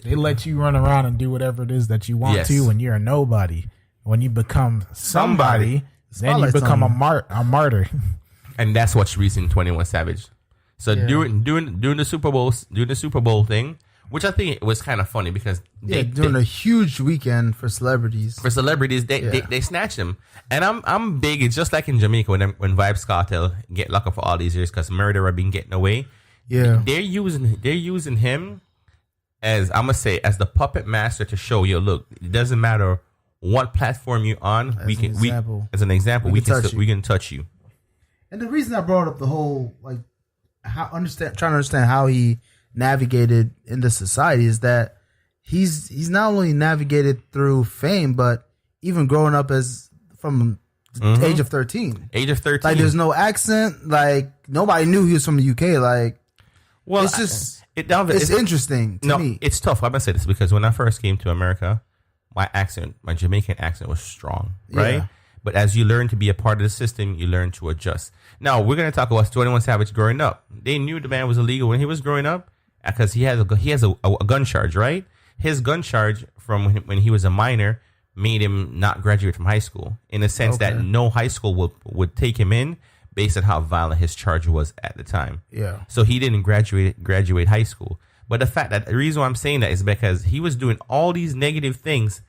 They let you run around and do whatever it is that you want to when you're a nobody. When you become somebody then you become a martyr. And that's what's reason 21 Savage. So during the Super Bowl thing, which I think was kind of funny because during a huge weekend for celebrities. They snatched him, and I'm big. It's just like in Jamaica when Vybz Kartel get locked up for all these years because murderer been getting away. Yeah, they're using him as I'm gonna say as the puppet master to show you. Look, it doesn't matter what platform you're on. We can touch you. And the reason I brought up the whole trying to understand how he navigated into society is that he's not only navigated through fame, but even growing up from the age of 13. Like there's no accent. Like nobody knew he was from the UK. Like, well, it's just it's interesting to me. It's tough. I'm gonna say this because when I first came to America, my Jamaican accent was strong, right? Yeah. But as you learn to be a part of the system, you learn to adjust. Now we're gonna talk about 21 Savage growing up. They knew the man was illegal when he was growing up. Because he has a gun charge, right? His gun charge from when he was a minor made him not graduate from high school in the sense that no high school would take him in based on how violent his charge was at the time. Yeah. So he didn't graduate high school. But the reason why I'm saying that is because he was doing all these negative things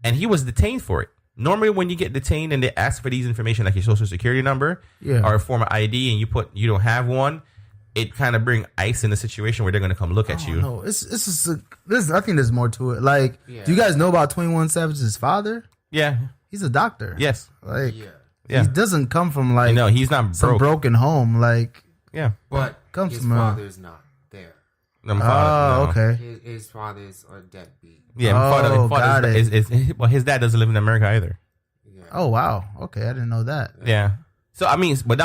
and he was detained for it. Normally when you get detained and they ask for these information like your social security number or a form of ID and you don't have one, it kind of bring ice in the situation where they're going to come look at you. No, I think there's more to it. Like, do you guys know about 21 Savage's father? Yeah. He's a doctor. Yes. He doesn't come from he's not some broken home. But comes his from father's not there. Okay. His father's a deadbeat. Yeah, his dad doesn't live in America either. Yeah. Oh wow. Okay, I didn't know that. Yeah. So I mean, but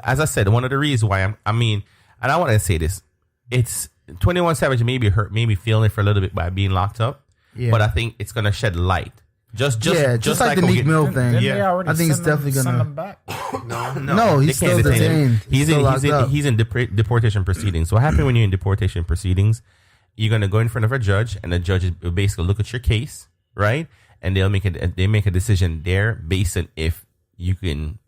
as I said, one of the reasons why and I want to say this, it's 21 Savage maybe feeling it for a little bit by being locked up, but I think it's gonna shed light. Just like the Meek Mill thing. I think it's definitely gonna send him back. No, he's still detained. He's in deportation proceedings. So what happenens when you're in deportation proceedings? You're gonna go in front of a judge, and the judge will basically look at your case, right? And they make a decision there based on if you can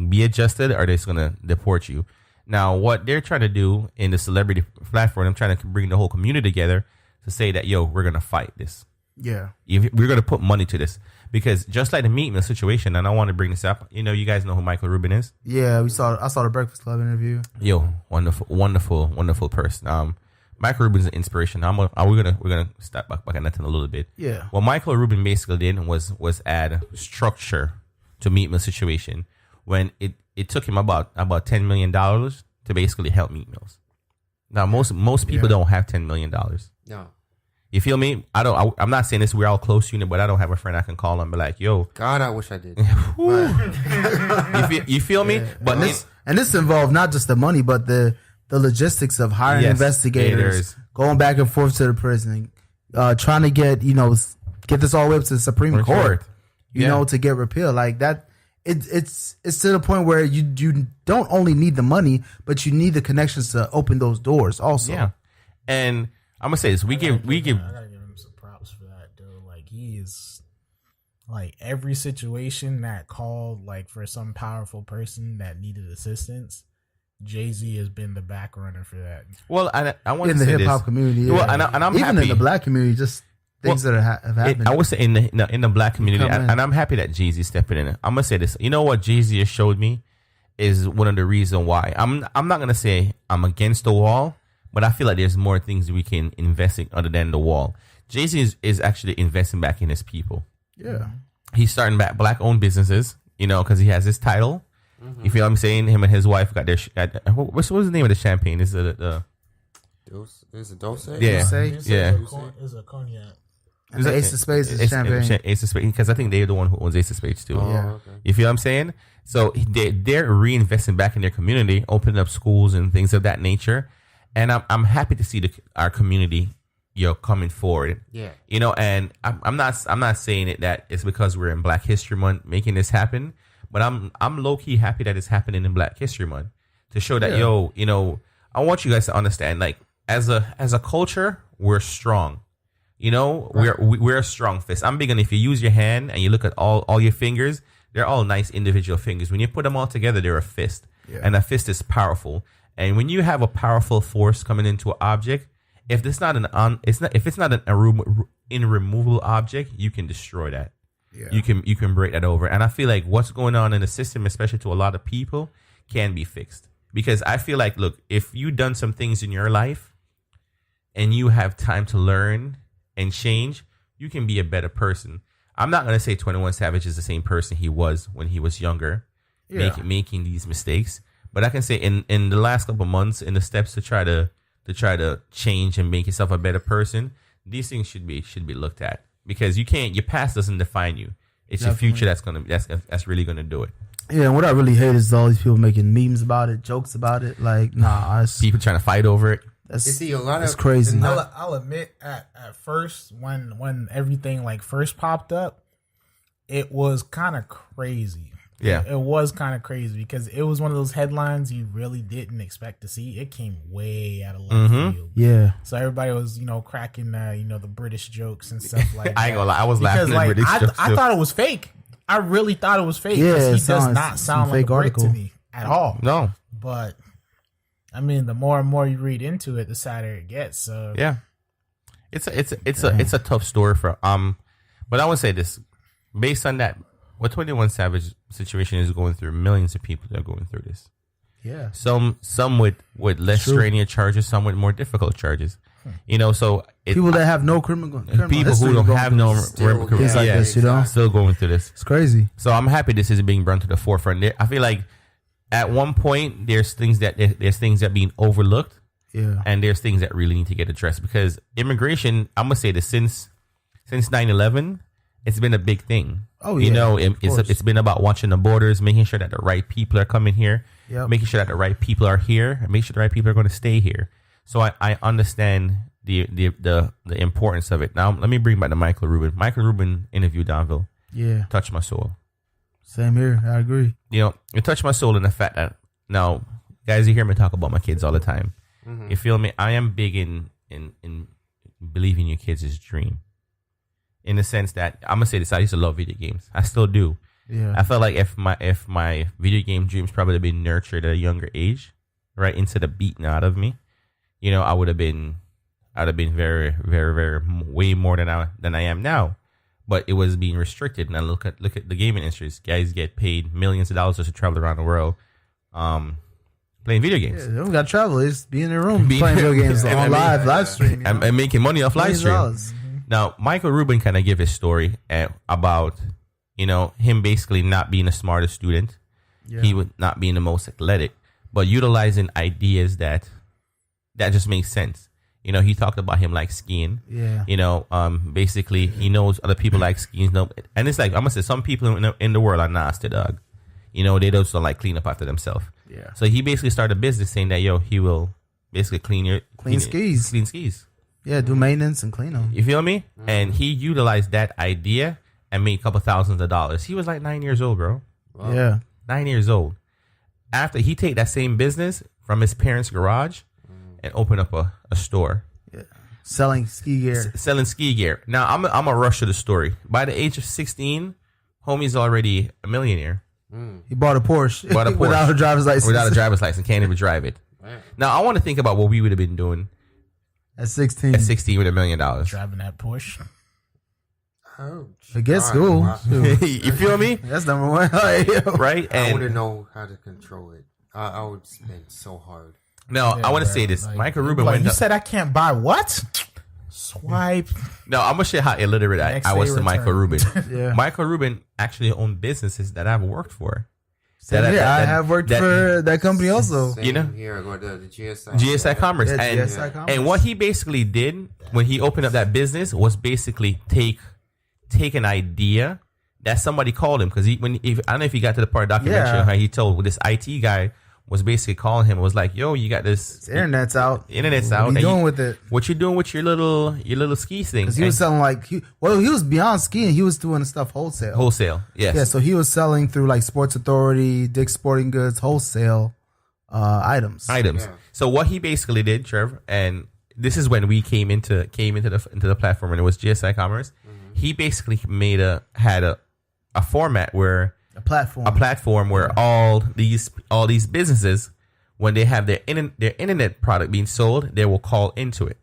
be adjusted or they're just gonna deport you. Now, what they're trying to do in the celebrity platform, I'm trying to bring the whole community together to say that, yo, we're gonna fight this. Yeah, we're gonna put money to this because just like the Meek Mill situation, and I want to bring this up. You guys know who Michael Rubin is. Yeah, I saw the Breakfast Club interview. Yo, wonderful person. Michael Rubin's an inspiration. We're gonna step back at that in a little bit. Yeah. What Michael Rubin basically did was add structure to Meek Mill situation when it took him about $10 million to basically help Meek Mills. Now most people don't have $10 million. No. You feel me? I'm not saying this. We're all close unit, but I don't have a friend I can call and be like, "Yo, God, I wish I did." you feel me? Yeah. But this involved not just the money, but the logistics of hiring investigators, going back and forth to the prison, trying to get this all the way up to the Supreme Court, to get repealed like that. It's to the point where you don't only need the money, but you need the connections to open those doors also. Yeah, and I'm gonna say this: I gotta give him some props for that, dude. Like he is, like every situation that called like for some powerful person that needed assistance, Jay-Z has been the back runner for that. Well, I want in to the say hip hop this. community, well, and I'm even happy in the black community, just things that have happened. I would say in the black community, and I'm happy that Jay-Z stepping in. I'm gonna say this. You know what Jay-Z has showed me is one of the reasons why I'm not gonna say I'm against the wall. But I feel like there's more things we can invest in other than the wall. Jay-Z is actually investing back in his people. Yeah. He's starting back black-owned businesses, because he has his title. Mm-hmm. You feel what I'm saying? Him and his wife got their... what's the name of the champagne? Is it Is it Dulce? Yeah. Yeah. It's a cognac. And the Ace of Spades is champagne. Ace of Spades, because I think they're the one who owns Ace of Spades too. Oh, yeah. Okay. You feel what I'm saying? So they're reinvesting back in their community, opening up schools and things of that nature. And I'm happy to see our community, coming forward. Yeah. And I'm not saying it that it's because we're in Black History Month making this happen, but I'm low key happy that it's happening in Black History Month to show that I want you guys to understand, like as a culture, we're strong. Right. We're a strong fist. I'm big on if you use your hand and you look at all your fingers, they're all nice individual fingers. When you put them all together, they're a fist, and a fist is powerful. And when you have a powerful force coming into an object, if it's not an irremovable object, you can destroy that. Yeah. You can break that over. And I feel like what's going on in the system, especially to a lot of people, can be fixed. Because I feel like, look, if you've done some things in your life and you have time to learn and change, you can be a better person. I'm not going to say 21 Savage is the same person he was when he was younger, making these mistakes. But I can say in the last couple of months, in the steps to try to change and make yourself a better person, these things should be looked at, because your past doesn't define you. It's your future that's really gonna do it. Yeah, and what I really hate is all these people making memes about it, jokes about it. Like, people trying to fight over it. That's crazy. I'll admit, at first when everything like first popped up, it was kind of crazy. Yeah, it was kind of crazy because it was one of those headlines you really didn't expect to see. It came way out of left field. Yeah, so everybody was cracking the British jokes and stuff like that. I ain't gonna lie, I was laughing at British jokes. I thought it was fake. I really thought it was fake. Yeah, he does not sound like a Brit to me at all. No, but I mean, the more and more you read into it, the sadder it gets. So yeah, it's a tough story for but I would say this based on that. What 21 Savage situation is going through, millions of people that are going through this. Yeah. Some with less strenuous charges, some with more difficult charges. So people that have no criminal people who don't have no things like this, still going through this. It's crazy. So I'm happy this is being brought to the forefront. I feel like at one point there's things that are being overlooked. Yeah. And there's things that really need to get addressed, because immigration, I'm gonna say this, since 9/11. it's been a big thing. Oh, you yeah, know, of course. it's been about watching the borders, making sure that the right people are coming here, making sure that the right people are here, and make sure the right people are going to stay here. So I understand the importance of it. Now let me bring back to Michael Rubin. Michael Rubin interview Donville. Yeah, touched my soul. Same here. I agree. You know, it touched my soul in the fact that now, guys, you hear me talk about my kids all the time. You feel me? I am big in believing your kids' dream. In the sense that I'm gonna say this, I used to love video games. I still do. Yeah. I felt like if my video game dreams probably have been nurtured at a younger age, right, instead of beaten out of me, you know, I'd have been very, very, very way more than I am now. But it was being restricted. And I look at the gaming industry. Guys get paid millions of dollars just to travel around the world, playing video games. Yeah, they don't got to travel. They just be in their room playing video games on live stream. You know? and making money off live stream. Now, Michael Rubin kind of give his story about, you know, him basically not being the smartest student. Yeah. He would not being the most athletic, but utilizing ideas that just makes sense. You know, he talked about him like skiing. Yeah. You know, basically he knows other people like skiing. And it's like, I'm going to say some people in the world are nasty, dog. You know, they just don't like clean up after themselves. Yeah. So he basically started a business saying that, he will basically clean skis. Yeah, do maintenance and clean them. You feel me? And he utilized that idea and made a couple thousands of dollars. He was like 9 years old, bro. Wow. Yeah. 9 years old. After he take that same business from his parents' garage and open up a store. Yeah. Selling ski gear. Now, I'm a rush to the story. By the age of 16, homie's already a millionaire. He bought a Porsche. Without a driver's license. Can't even drive it. Man. Now, I want to think about what we would have been doing. At 16 with $1 million. Driving that Porsche. Oh, Forget school. You feel me? That's number one. Right? And I wouldn't know how to control it. I would spend so hard. No, I want to say this. Like, Michael Rubin went You said I can't buy what? Swipe. No, I'm going to share how illiterate I was to Michael Rubin. Yeah. Michael Rubin actually owned businesses that I've worked for. I have worked for that company also. Same, you know, here I go to the GSI Commerce, and what he basically did when he opened up that business was basically take an idea that somebody called him because I don't know if he got to the part of the documentary how he told this IT guy was basically calling him and was like, "Yo, you got this internet's out. What are you doing with it? What you doing with your little ski thing?" Because he was selling he was beyond skiing. He was doing stuff wholesale. Yes. Yeah. So he was selling through like Sports Authority, Dick's Sporting Goods, wholesale items. Yeah. So what he basically did, Trev, and this is when we came into the platform, and it was GSI Commerce. Mm-hmm. He basically had a format where. A platform where all these businesses, when they have their internet product being sold, they will call into it.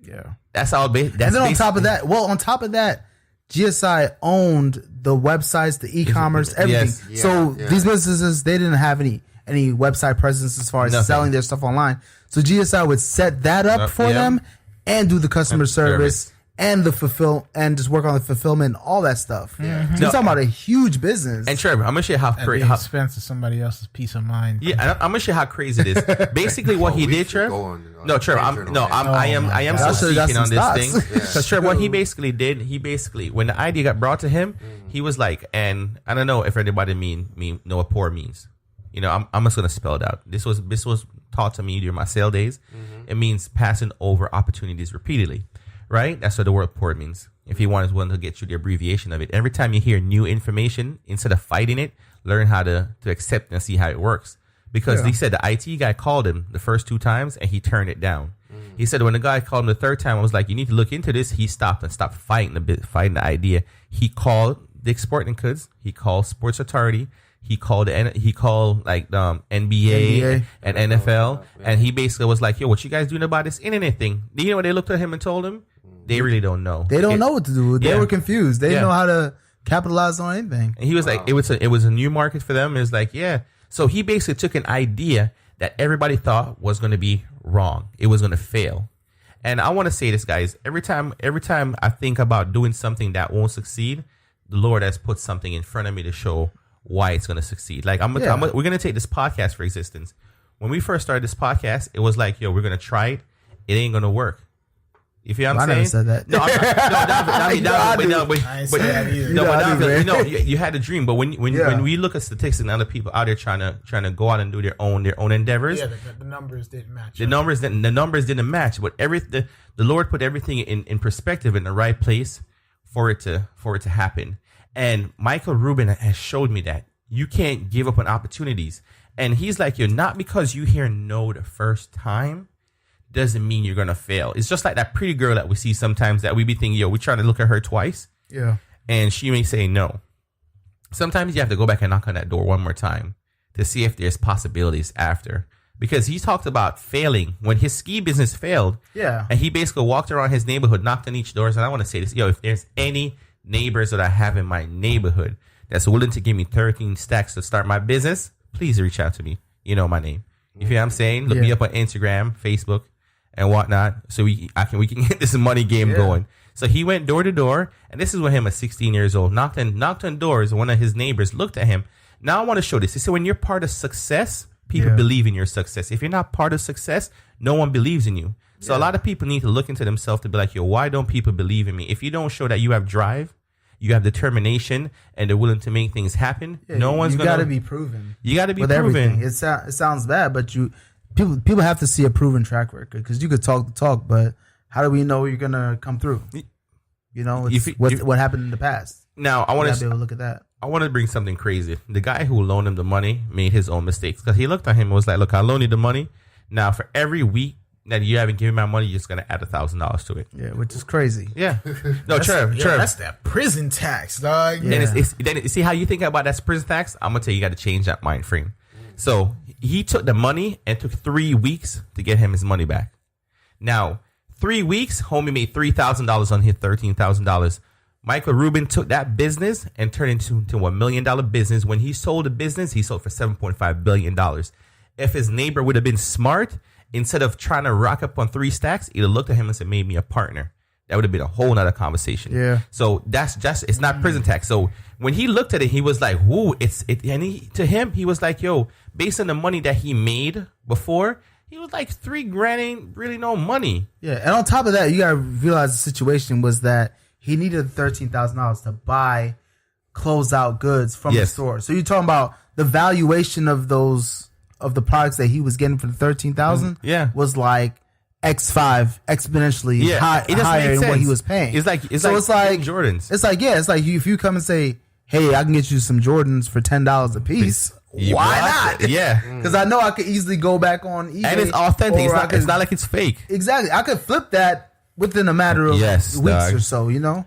Yeah, that's all. And then on top of that, GSI owned the websites, the e-commerce, everything. Yes. Yeah, so these businesses, they didn't have any website presence as far as selling their stuff online. So GSI would set that up for them and do the customer service. And and just work on the fulfillment and all that stuff. Yeah. So you're talking about a huge business. And Trevor, I'm gonna show you how crazy. Expense of somebody else's peace of mind. Yeah, I'm gonna show you how crazy it is. Basically, what he did, Trevor. No, Trevor, I am still speaking on this thing because Trevor, what he basically did, when the idea got brought to him, he was like, and I don't know if anybody know what poor means. You know, I'm just gonna spell it out. This was taught to me during my sale days. Mm-hmm. It means passing over opportunities repeatedly. Right? That's what the word poor means. If you want to get you the abbreviation of it. Every time you hear new information, instead of fighting it, learn how to accept and see how it works. Because he said the IT guy called him the first 2 times and he turned it down. He said when the guy called him the 3rd time, I was like, you need to look into this. He stopped fighting the idea. He called Dick's Sporting Goods. He called Sports Authority. He called like NBA and NFL. And he basically was like, yo, what you guys doing about this internet thing? You know what they looked at him and told him? They really don't know. They don't know what to do. They were confused. They didn't know how to capitalize on anything. And he was like, it was a new market for them. It was like, yeah. So he basically took an idea that everybody thought was going to be wrong. It was going to fail. And I want to say this, guys. Every time I think about doing something that won't succeed, the Lord has put something in front of me to show why it's going to succeed. Like we're going to take this podcast for existence. When we first started this podcast, it was like, yo, we're going to try it. It ain't going to work. You feel what I I'm never saying? said that. No, I ain't say that either. You had a dream, but when we look at statistics and other people out there trying to go out and do their own endeavors, the numbers didn't match. The numbers didn't match, but the Lord put everything in perspective in the right place for it to happen. And Michael Rubin has showed me that you can't give up on opportunities. And he's like, you're not because you hear no the first time doesn't mean you're gonna fail. It's just like that pretty girl that we see sometimes that we be thinking, we're trying to look at her twice. Yeah. And she may say no. Sometimes you have to go back and knock on that door one more time to see if there's possibilities after. Because he talked about failing when his ski business failed. Yeah. And he basically walked around his neighborhood, knocked on each door. And I want to say this, if there's any neighbors that I have in my neighborhood that's willing to give me 13 stacks to start my business, please reach out to me. You know my name. You feel what I'm saying? Look me up on Instagram, Facebook, and whatnot, so we can get this money game going. So he went door to door, and this is when him at 16 years old knocked on doors. One of his neighbors looked at him. Now I want to show this. He said, when you're part of success, people believe in your success. If you're not part of success, no one believes in you. So a lot of people need to look into themselves to be like, why don't people believe in me? If you don't show that you have drive, you have determination, and they're willing to make things happen, no one's gonna. You got to be proven. You got to be with proven. Everything. It sounds bad, but people have to see a proven track record, because you could talk the talk, but how do we know you're gonna come through? You know, what happened in the past. Now I want to be able to look at that. I want to bring something crazy. The guy who loaned him the money made his own mistakes, because he looked at him and was like, "Look, I loaned you the money. Now for every week that you haven't given my money, you're just gonna add $1,000 to it." Yeah, which is crazy. Yeah. No, Trev. That's that prison tax, dog. Yeah. Then see how you think about that prison tax. I'm gonna tell you, you got to change that mind frame. So he took the money and took 3 weeks to get him his money back. Now, 3 weeks, homie made $3,000 on his $13,000. Michael Rubin took that business and turned it into $1 million business. When he sold the business, he sold for $7.5 billion. If his neighbor would have been smart, instead of trying to rock up on 3 stacks, he'd have looked at him and said, "Made me a partner." That would have been a whole nother conversation. Yeah. So that's just, it's not prison tax. So when he looked at it, he was like, "Whoa!" To him, he was like, "Yo, based on the money that he made before, he was like $3,000 ain't really no money." Yeah, and on top of that, you gotta realize the situation was that he needed $13,000 to buy closeout goods from the store. So you're talking about the valuation of the products that he was getting for the $13,000. Was like X5 exponentially higher than what he was paying. It's like Jordans. It's like if you come and say, "Hey, I can get you some Jordans for $10 a piece." Why not? Yeah, because I know I could easily go back on eBay, and it's authentic. It's not like it's fake. Exactly, I could flip that within a matter of weeks or so. You know,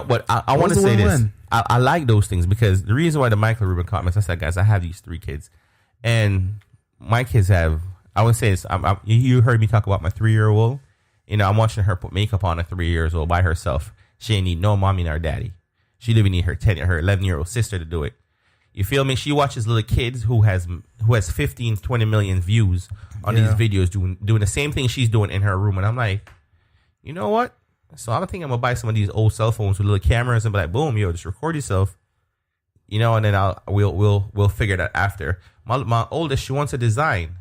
But I want to say this. I like those things, because the reason why the Michael Rubin comments, I said, guys, I have these 3 kids, and my kids have. I would say this. You heard me talk about my 3-year-old. I'm watching her put makeup on at 3 years old by herself. She ain't need no mommy nor daddy. She didn't even need her 11-year-old sister to do it. You feel me? She watches little kids who has 15, 20 million views on these videos doing the same thing she's doing in her room. And I'm like, you know what? So I'm thinking I'm gonna buy some of these old cell phones with little cameras and be like, boom, just record yourself. And then we'll figure that after. My oldest, she wants a design.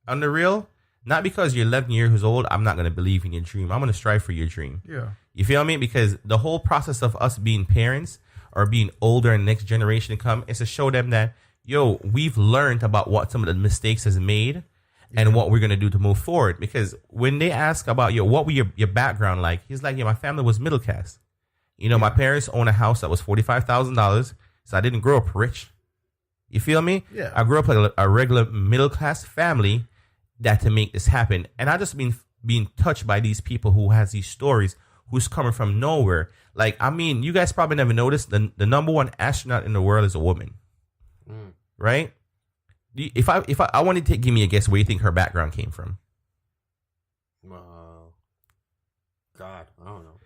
On the real, not because you're 11 years old, I'm not gonna believe in your dream. I'm gonna strive for your dream. Yeah. You feel me? Because the whole process of us being parents or being older and next generation to come is to show them that, we've learned about what some of the mistakes has made and what we're going to do to move forward. Because when they ask about, what were your background like? He's like, my family was middle class. My parents owned a house that was $45,000, so I didn't grow up rich. You feel me? Yeah. I grew up like a regular middle class family that to make this happen. And I just been being touched by these people who has these stories, who's coming from nowhere. Like, you guys probably never noticed the number 1 astronaut in the world is a woman, right? If I wanted to give me a guess, where you think her background came from? God, I don't know.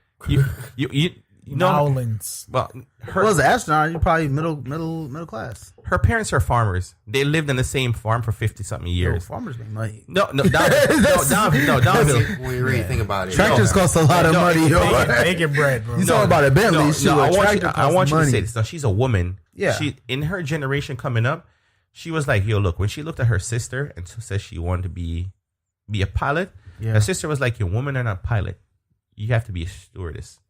You know, Nowlands. Well, as an astronaut, you're probably middle class. Her parents are farmers. They lived in the same farm for 50-something years. Farmers make money. No, Downville. When you really think about it, tractors cost a lot of money. Making bread, bro. You talking about a Bentley? I want you to say this. No, she's a woman. Yeah. She, in her generation coming up, she was like, look, when she looked at her sister and said she wanted to be a pilot, her sister was like, your women are not pilot. you have to be a stewardess.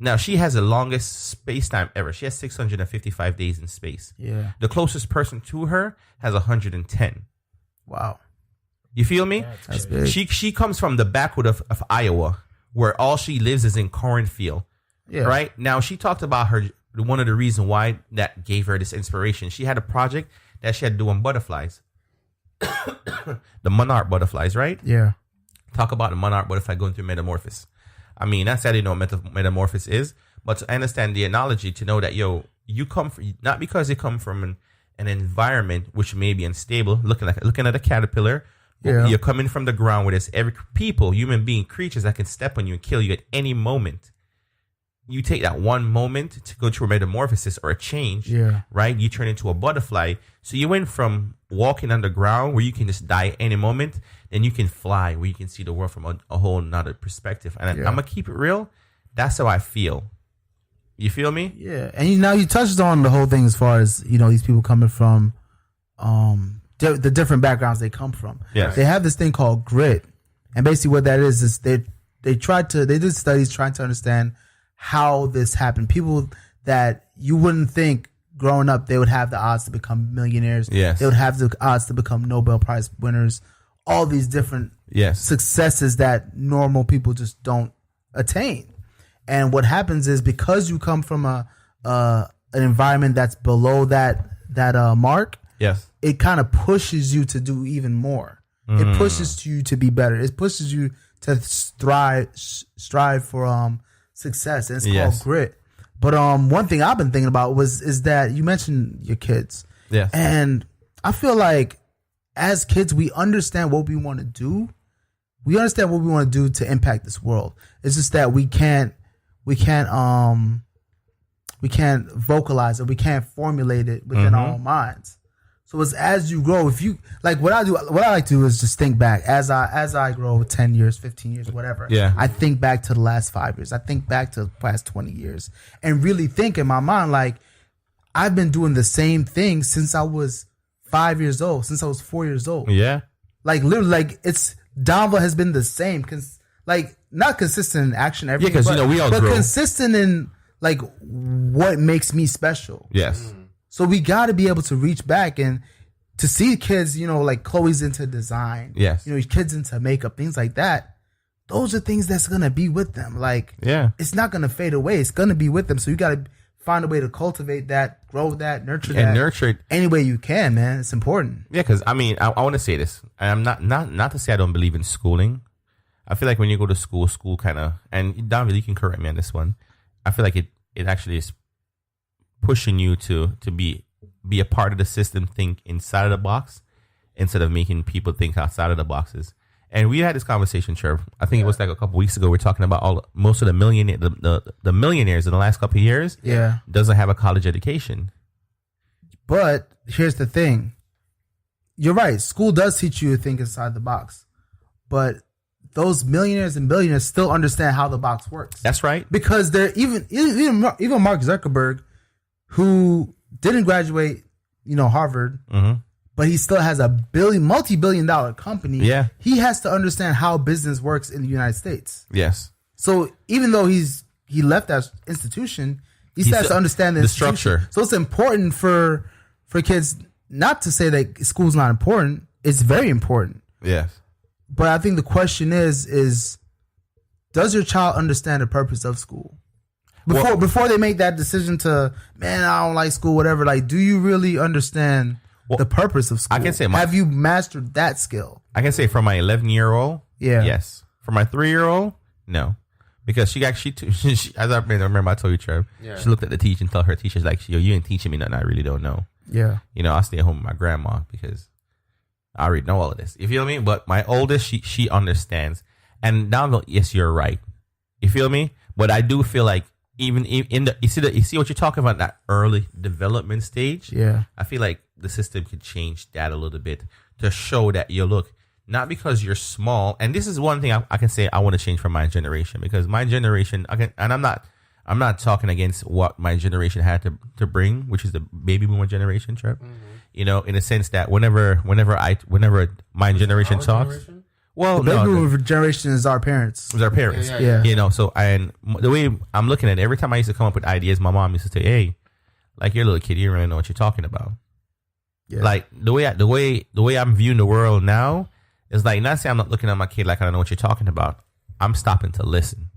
Now, she has the longest space time ever. She has 655 days in space. Yeah. The closest person to her has 110. Wow. You feel me? That's big. She comes from the backwood of Iowa, where all she lives is in cornfield. Yeah. Right? Now, she talked about one of the reasons why that gave her this inspiration. She had a project that she had to do on butterflies. The monarch butterflies, right? Yeah. Talk about the monarch butterfly going through metamorphosis. I mean, that's how they know what metamorphosis is, but to understand the analogy, to know that, you come from, not because you come from an environment which may be unstable, looking at a caterpillar. Yeah. You're coming from the ground where there's human being, creatures that can step on you and kill you at any moment. You take that one moment to go through a metamorphosis or a change, right? You turn into a butterfly. So you went from walking on the ground where you can just die any moment, then you can fly where you can see the world from a whole nother perspective. And I'm going to keep it real. That's how I feel. You feel me? Yeah. And you touched on the whole thing as far as, these people coming from the different backgrounds they come from. Yes. They have this thing called grit. And basically what that is they did studies trying to understand how this happened. People that you wouldn't think growing up they would have the odds to become millionaires. Yes. They would have the odds to become Nobel Prize winners. All these different successes that normal people just don't attain. And what happens is, because you come from an environment that's below that mark, it kind of pushes you to do even more. It pushes you to be better. It pushes you to strive for success, and it's called grit. But one thing I've been thinking about is that you mentioned your kids. Yes. And I feel like as kids, we understand what we want to do. We understand what we want to do to impact this world. It's just that we can't vocalize it. We can't formulate it within our own minds. So it's as you grow, if you like what I like to do is just think back as I grow 10 years, 15 years, whatever. Yeah. I think back to the last 5 years. I think back to the past 20 years and really think in my mind, like, I've been doing the same thing since I was 5 years old, since I was 4 years old. Yeah. Like literally, like it's download has been the same. Like not consistent in action every day, because we all but grow. Consistent in like what makes me special. Yes. So we got to be able to reach back and to see kids, like Chloe's into design. Yes. Kids into makeup, things like that. Those are things that's going to be with them. Like, it's not going to fade away. It's going to be with them. So you got to find a way to cultivate that, grow that, nurture that. And nurture it any way you can, man. It's important. Yeah, because I want to say this. And I'm not to say I don't believe in schooling. I feel like when you go to school kind of, and David, you can correct me on this one. I feel like it actually is pushing you to be a part of the system, think inside of the box instead of making people think outside of the boxes. And we had this conversation, Trev. I think it was like a couple weeks ago. We're talking about most of the millionaires in the last couple of years. Yeah, doesn't have a college education. But here's the thing. You're right. School does teach you to think inside the box, but those millionaires and billionaires still understand how the box works. That's right. Because they're even Mark Zuckerberg, who didn't graduate, Harvard, but he still has a multi-billion-dollar company. Yeah. He has to understand how business works in the United States. Yes. So even though he left that institution, he still has to understand the structure. So it's important for kids not to say that school's not important. It's very important. Yes. But I think the question is does your child understand the purpose of school? Before they make that decision to, man, I don't like school, whatever, like, do you really understand the purpose of school? I can say have you mastered that skill? I can say for my 11-year-old, yes. For my 3-year-old, no. Because she as I remember I told you, Trev, she looked at the teacher and told her teacher's like, yo, you ain't teaching me nothing I really don't know. Yeah. I'll stay at home with my grandma because I already know all of this. You feel me? But my oldest, she understands. And now, yes, you're right. You feel me? But I do feel like even in you see what you're talking about, that early development stage. Yeah. I feel like the system could change that a little bit to show that look, not because you're small. And this is one thing I can say I want to change for my generation, because my generation, I'm not talking against what my generation had to bring, which is the baby boomer generation, Trev. In a sense that whenever my generation talks, Well, the baby no, boomer generation is our parents. it was our parents. Yeah. You know, so and the way I'm looking at it, every time I used to come up with ideas, my mom used to say, "Hey, like you're a little kid, you don't really know what you're talking about." Yeah. Like the way I'm viewing the world now is like, not saying I'm not looking at my kid like I don't know what you're talking about. I'm stopping to listen.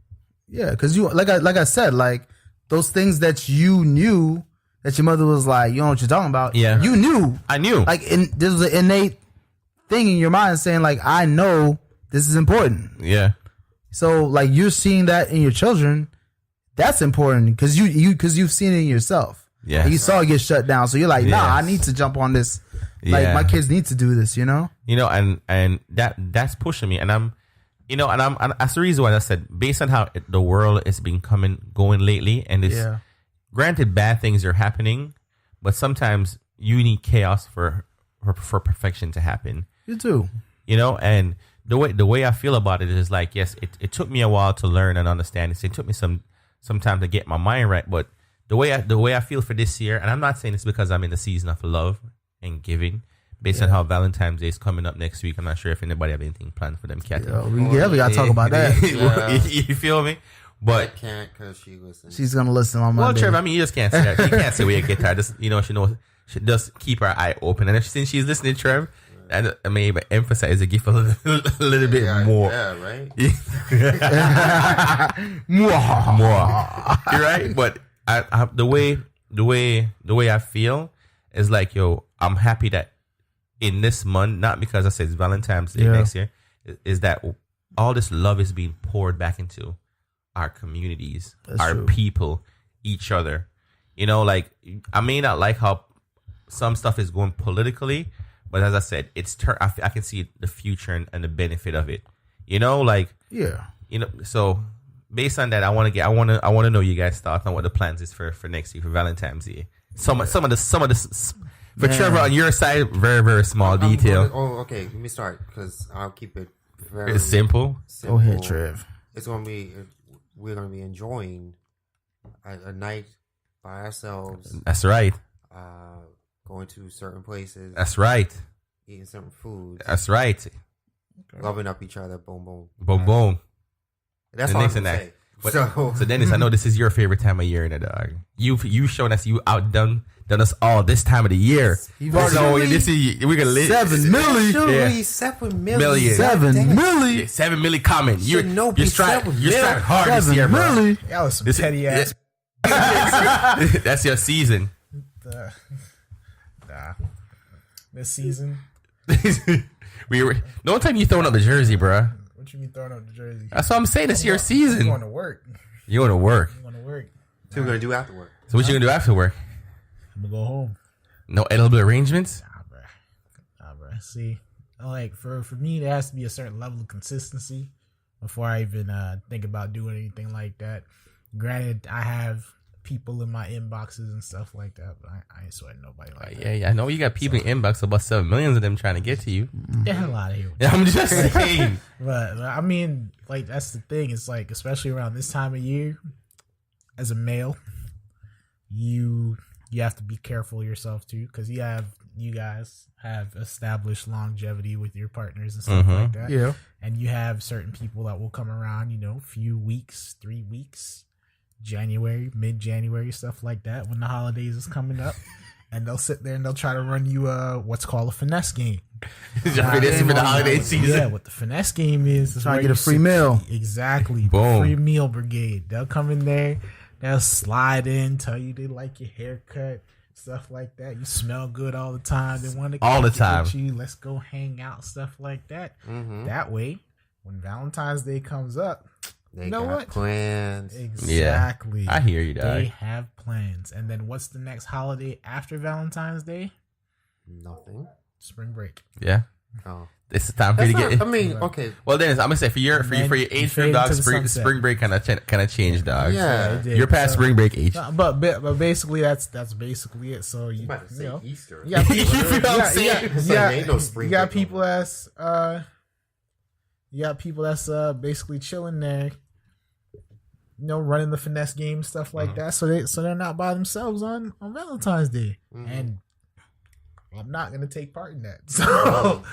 Yeah, because you like I said, like those things that you knew that your mother was like, you know what you're talking about. Yeah. You knew. I knew. Like there was an innate thing in your mind saying like, I know this is important. Yeah. So like you're seeing that in your children, that's important because you've seen it in yourself. Yeah. And you saw it get shut down. So you're like, nah, I need to jump on this. Like Yeah. my kids need to do this, you know? You know, and that's pushing me, and I'm that's the reason why I said, based on how the world is been going lately, and it's granted bad things are happening, but sometimes you need chaos for perfection to happen. You too. You know, and the way I feel about it is like, yes, it took me a while to learn and understand. It took me some time to get my mind right, but the way I feel for this year, and I'm not saying it's because I'm in the season of love and giving, based on how Valentine's Day is coming up next week. I'm not sure if anybody have anything planned for them, Cat. We gotta talk about that. You feel me? But I can't because she listens. She's gonna listen on well, Monday. Trevor, I mean, you just can't say that. You can't say we get tired. Just, you know, she knows. She just keep her eye open, and if, since she's listening, Trev, I may even emphasize the gift a little bit more. Yeah, right. More. You're right, but I the way I feel is like, yo, I'm happy that in this month, not because I said it's Valentine's Day next year, is that all this love is being poured back into our communities, our people, each other. You know, like I may not like how some stuff is going politically, but as I said, I can see the future and the benefit of it. You know, like you know, so. Based on that, I want to know you guys' thoughts on what the plans is for next year for Valentine's Day. Some of the for Trevor on your side, very very small detail. Okay, let me start because I'll keep it very It's simple. Go ahead, Trev. We're gonna be enjoying a night by ourselves. That's right. Going to certain places. That's right. Eating certain foods. That's right. Loving up each other. Boom boom. Boom boom. That's the all I'm next gonna and say. But, so Dennis, I know this is your favorite time of year in the dog. You've shown us you outdone us all this time of the year. So this is we're gonna live 7 million. Actually, 7 million. Million. 7 million. 7 million comment. You're striving hard this 7 year, bro. million. That was some petty ass. That's your season. Nah. This season. No time you throwing up the jersey, bro. What you mean throwing up the jersey? That's what I'm saying. It's your season. I'm going to work. You going to work. I'm going to work. So we're gonna do after work. So what you gonna do after work? I'm going to go home. No edible arrangements? Nah, bro. See, like for me, there has to be a certain level of consistency before I even think about doing anything like that. Granted, I have people in my inboxes and stuff like that, but I ain't sweating nobody like that. Yeah. I know you got people in inbox, about 7 million of them trying to get to you. Get the hell out of here. Yeah, I'm just saying. But I mean, like that's the thing. It's like, especially around this time of year, as a male, you have to be careful of yourself too, because you guys have established longevity with your partners and stuff like that. Yeah. And you have certain people that will come around, few weeks, 3 weeks, January, mid-January, stuff like that, when the holidays is coming up. And they'll sit there and they'll try to run you what's called a finesse game. For the holiday season. Yeah, what the finesse game is Trying to where get a you free sit- meal. Exactly. Boom. Free meal brigade. They'll come in there, they'll slide in, tell you they like your haircut, stuff like that. You smell good all the time. They want to All the kick it time. with you. Let's go hang out, stuff like that. That way, when Valentine's Day comes up, They know got what? plans. exactly. I hear you, dog. They have plans. And then what's the next holiday after Valentine's Day? Nothing. Spring break. Yeah. Oh. It's the time for you to get. Okay. Well, Dennis, I'm gonna say for your then age you group, fade dog, into the sunset. spring break kind of changed, dog. Yeah. it did. You're past spring break age. But basically that's basically it. So you, I'm about to say you know, Easter. you got You feel what I'm saying? It's like, ain't no spring you got break people that's basically chilling there, running the finesse game, stuff like that. So they're not by themselves on Valentine's Day, and I'm not gonna take part in that. So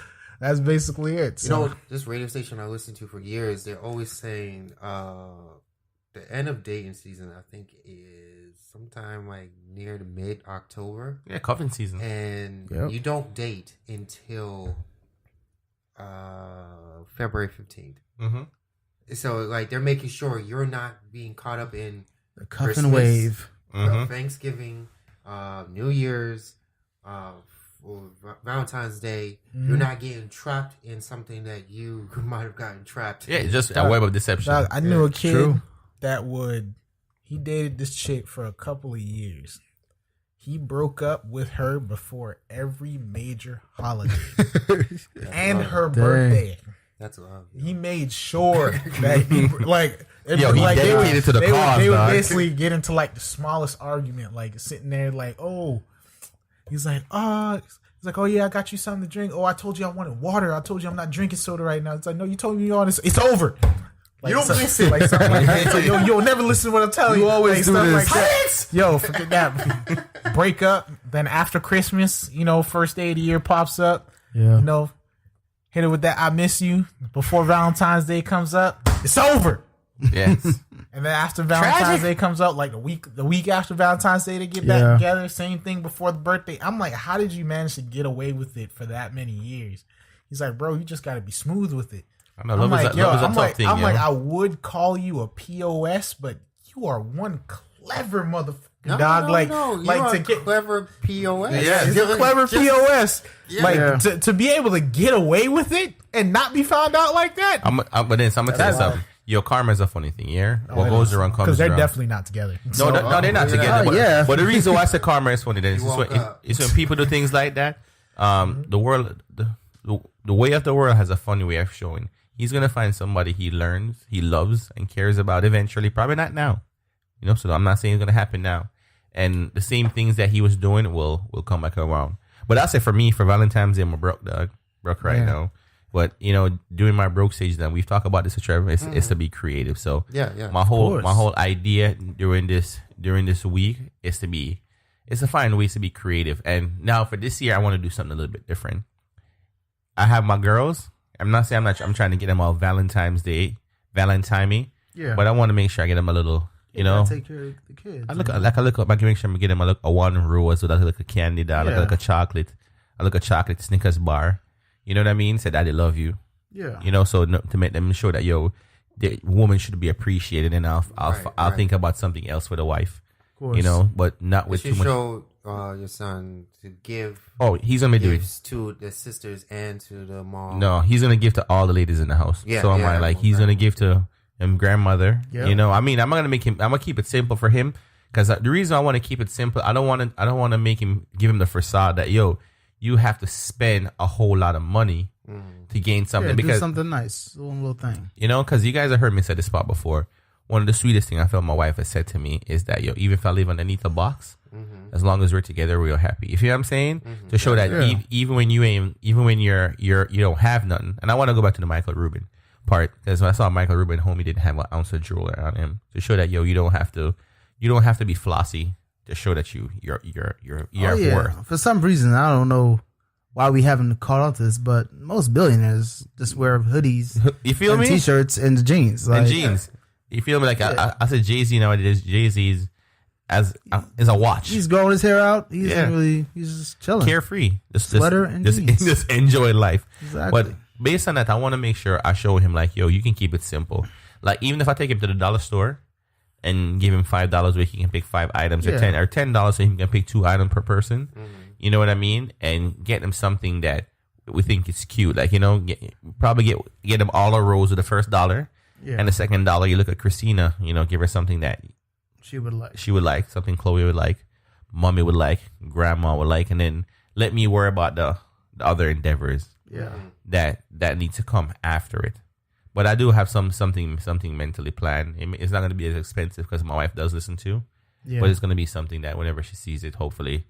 That's basically it. You know, this radio station I listened to for years, they're always saying the end of dating season, I think, is sometime like near the mid-October. Yeah, cuffing season. And you don't date until February 15th. Mm-hmm. So, like, they're making sure you're not being caught up in the cuffing wave. Thanksgiving, New Year's, Valentine's Day. You're not getting trapped in something that you might have gotten trapped in. Yeah, just a web of deception. I knew a kid that he dated this chick for a couple of years. He broke up with her before every major holiday and her birthday. That's love. He made sure that he dedicated to the cause. They would basically get into like the smallest argument, like sitting there, like, he's like, oh yeah, I got you something to drink. Oh, I told you I wanted water. I told you I'm not drinking soda right now. It's like, no, you told me all this. It's over. Like, you don't listen, like something like that. So you'll never listen to what I'm telling you. You always do this. Like that. Yo, forget that. Break up. Then after Christmas, first day of the year pops up. Yeah. Hit it with that I miss you before Valentine's Day comes up. It's over. Yes. And then after Valentine's Day comes up, like the week after Valentine's Day, they get back together. Same thing before the birthday. I'm like, how did you manage to get away with it for that many years? He's like, bro, you just got to be smooth with it. I know, love is a tough thing. I would call you a POS, but you are one clever motherfucker, dog. To get clever POS. Yeah, it's a clever POS. Yeah. To be able to get away with it and not be found out like that. But then I'm gonna tell you something. Yo, karma is a funny thing. Yeah, what goes around comes around. Because they're definitely not together. No, they're not together. But the reason why I said karma is funny then is when people do things like that. The world, the way of the world has a funny way of showing. He's going to find somebody he learns, he loves, and cares about eventually. Probably not now. So I'm not saying it's going to happen now. And the same things that he was doing will come back around. But I say for me, for Valentine's Day, I'm a broke right now. But, during my broke stage, then we've talked about this with Trevor, it's to be creative. So my whole idea during this week is to find ways to be creative. And now for this year, I want to do something a little bit different. I have my girls. I'm not saying I'm trying to get them all Valentine's me. Yeah. But I want to make sure I get them a little, take care of the kids. I make sure I get them a one rose with a little candy doll, like a chocolate, Snickers bar. You know what I mean? Say, Daddy love you. Yeah. So to make them show that the woman should be appreciated, and I'll think about something else for the wife. Of course. But not with too much. Show your son to give. Oh, he's gonna do gifts to the sisters and to the mom. No, he's gonna give to all the ladies in the house. Yeah. So I'm like he's gonna give to him grandmother. Yeah. I'm gonna keep it simple for him, because the reason I want to keep it simple, I don't want to give him the facade that you have to spend a whole lot of money to gain something. Yeah, because do something nice, one little thing. Because you guys have heard me say this spot before. One of the sweetest things I felt my wife has said to me is that even if I live underneath a box, as long as we're together, we're happy. You feel what I'm saying? To show that even when you don't have nothing. And I want to go back to the Michael Rubin part, because when I saw Michael Rubin home, he didn't have an ounce of jewelry on him, to show that you don't have to be flossy to show that you're worth. For some reason, I don't know why we haven't caught on to this, but most billionaires just wear hoodies, you feel me, t-shirts and jeans, and jeans. You feel me? Like I said, Jay-Z nowadays. Jay-Z's as a watch. He's growing his hair out. He's just chilling, carefree, sweater and jeans. Just enjoy life. Exactly. But based on that, I want to make sure I show him you can keep it simple. Like, even if I take him to the dollar store and give him $5 where he can pick 5 items, or $10 so he can pick 2 items per person. You know what I mean? And get him something that we think is cute. Like, probably get him all a rose with the first $1. Yeah. And the second $1, you look at Christina, give her something that she would like, something Chloe would like, mommy would like, grandma would like, and then let me worry about the other endeavors that need to come after it. But I do have something mentally planned. It's not going to be as expensive, because my wife does listen to, but it's going to be something that whenever she sees it, hopefully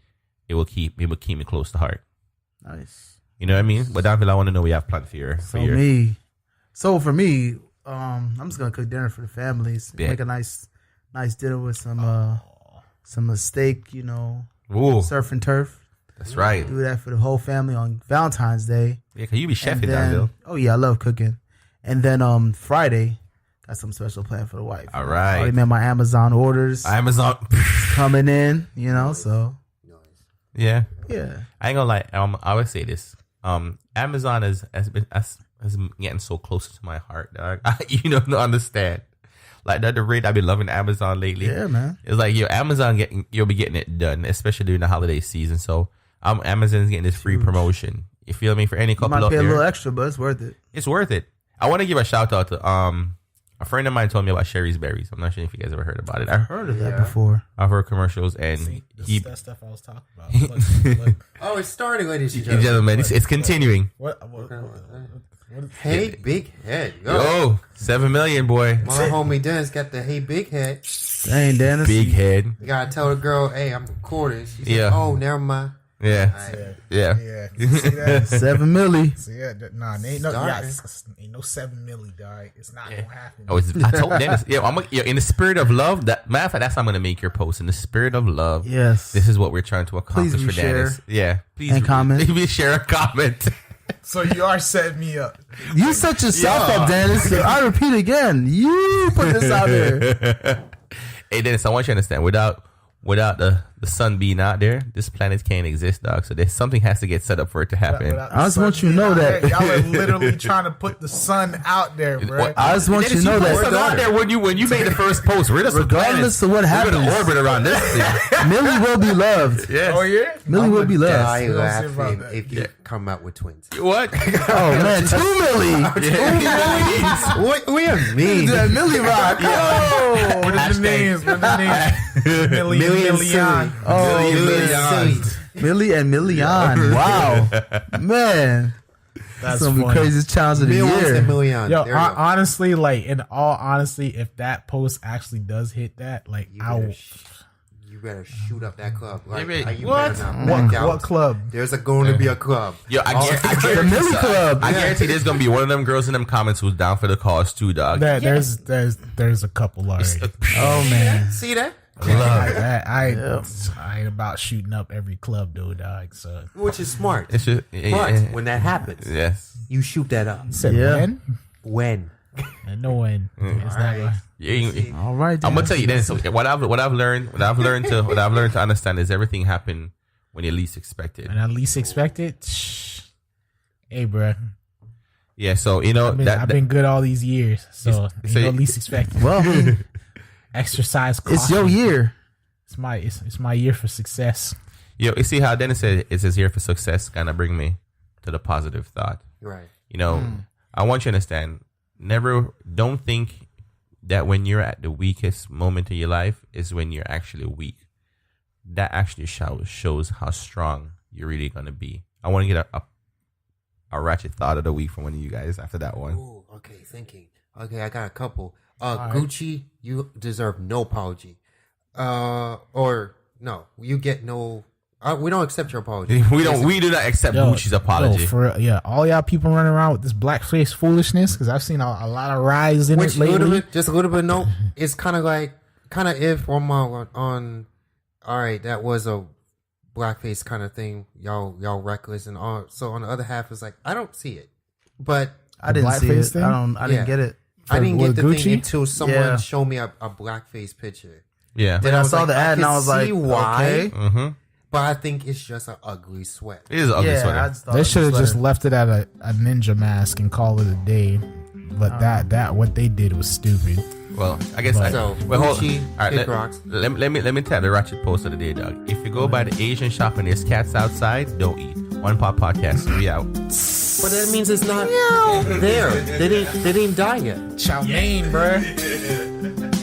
it will keep me close to heart. Nice. You know what I mean? But Danville, I want to know what you have planned for your. So for me, I'm just gonna cook dinner for the families. Yeah. Make a nice dinner with some steak, Ooh. surf and turf. That's right. Do that for the whole family on Valentine's Day. Yeah, cause you be chefing And down then, there. oh yeah, I love cooking. And then Friday, got some special plan for the wife. All I right. already made my Amazon orders Amazon. coming in, so Yeah. yeah. I ain't gonna lie. I always say this. Amazon has getting so close to my heart, dog. You don't understand. Like the rate I've been loving Amazon lately. Yeah, man. It's like you'll be getting it done, especially during the holiday season. So Amazon's getting this free promotion. You feel me? For any You couple might out pay a there, little extra, but it's worth it. it's worth it. I want to give a shout out to a friend of mine told me about Sherry's Berries. I'm not sure if you guys ever heard about it. Heard of that before. I've heard commercials and That's stuff I was talking about. Look. Oh, it's starting, ladies and gentlemen. gentlemen, it's continuing. What Hey, big head. Yo, 7 million, boy. My homie Dennis got the hey big head. Dang, Dennis. Big head. You gotta tell the girl, hey, I'm recording. She said, Yeah. oh, never mind. Yeah. Yeah. Yeah, see that? 7 milli. See that? Nah, ain't no, Starting. ain't no 7 milli, dog. It's not gonna happen. I told Dennis, in the spirit of love, matter of fact, that's how I'm gonna make your post. In the spirit of love, Yes. this is what we're trying to accomplish Please for Dennis. reshare. Yeah, please And comment. Please share a comment. So you are setting me up. You set yourself Yeah. up, Dennis. I repeat again. You put this out there. Hey, Dennis, I want you to understand. Without the sun being out there, this planet can't exist, dog. So there's something has to get set up for it to happen. I just want you to know that. Y'all are literally trying to put the sun out there, bro. I just want you to know Dennis, put that. out there when you made the first post. Regardless of what we're happens, gonna orbit around this thing. Millie will be loved. Yes. Oh yeah. Millie will be loved. Die We don't see about laughing that. if you come out with twins. What? Oh man, 2 milli. We are mean. That Millie rock. Yo. What are the names? What are the names? Million Million. Oh, Million man. silly. Millie and Million. Wow, man. That's Some of the funny. craziest challenge of the Millions year. and millions. Yo, There you go. honestly, like in all honesty, if that post actually does hit that, like You I better, will. you better shoot up that club. Like, Yeah, you What? better not back out. What club? There's going to be a club. Yo, I The guarantee, Millie Club. I guarantee there's gonna be one of them girls in them comments who's down for the cause too, dog. There's a couple already. Oh man. See that? I ain't about shooting up every club though, dog. So Which is smart. It's just, But when that happens, yes. you shoot that up. said Yeah. when? When? And no when. It's not Alright. Yeah, All right. I'm gonna Dennis. tell you this. What I've learned to understand is everything happen when you least expect it. when I least expect it. Hey, bro, Yeah, so you know I've been good all these years, so so you know, least expected. Well, Exercise caution. it's your year. It's my year for success. you see how Dennis said it's his year for success. Kind of bring me to the positive thought. Right. You know, I want you to understand. Don't think that when you're at the weakest moment in your life is when you're actually weak. That actually shows how strong you're really gonna be. I want to get a ratchet thought of the week from one of you guys after that one. Ooh, okay, thinking. Okay, I got a couple. Gucci, you deserve no apology. Or no, you get no. We don't accept your apology. We do not accept Gucci's apology. Yo, for real, all y'all people running around with this blackface foolishness, because I've seen a lot of rise in Which it lately. just a little bit. No, it's kind of if on. All right, that was a blackface kind of thing. Y'all reckless and all. So on the other half, it's like I don't see it, but I didn't see blackface it. thing? I didn't Yeah. get it. I didn't with get the Gucci? thing until someone Yeah. showed me a blackface picture. Yeah. Then I was saw like, the ad and I can was like, see why, okay. Mm-hmm. but I think it's just an ugly sweat. It is an ugly Yeah, sweater. I just thought They it was should have just sweater. left it at a ninja mask and call it a day. But that what they did was stupid. Well, I guess. So, well, hold Gucci, all kick rocks. let me tell the ratchet post of the day, dog. If you go by the Asian shop and there's cats outside, don't eat. One Pop Podcast. We out. But that means it's not there. They didn't die yet. Chow mein, bruh.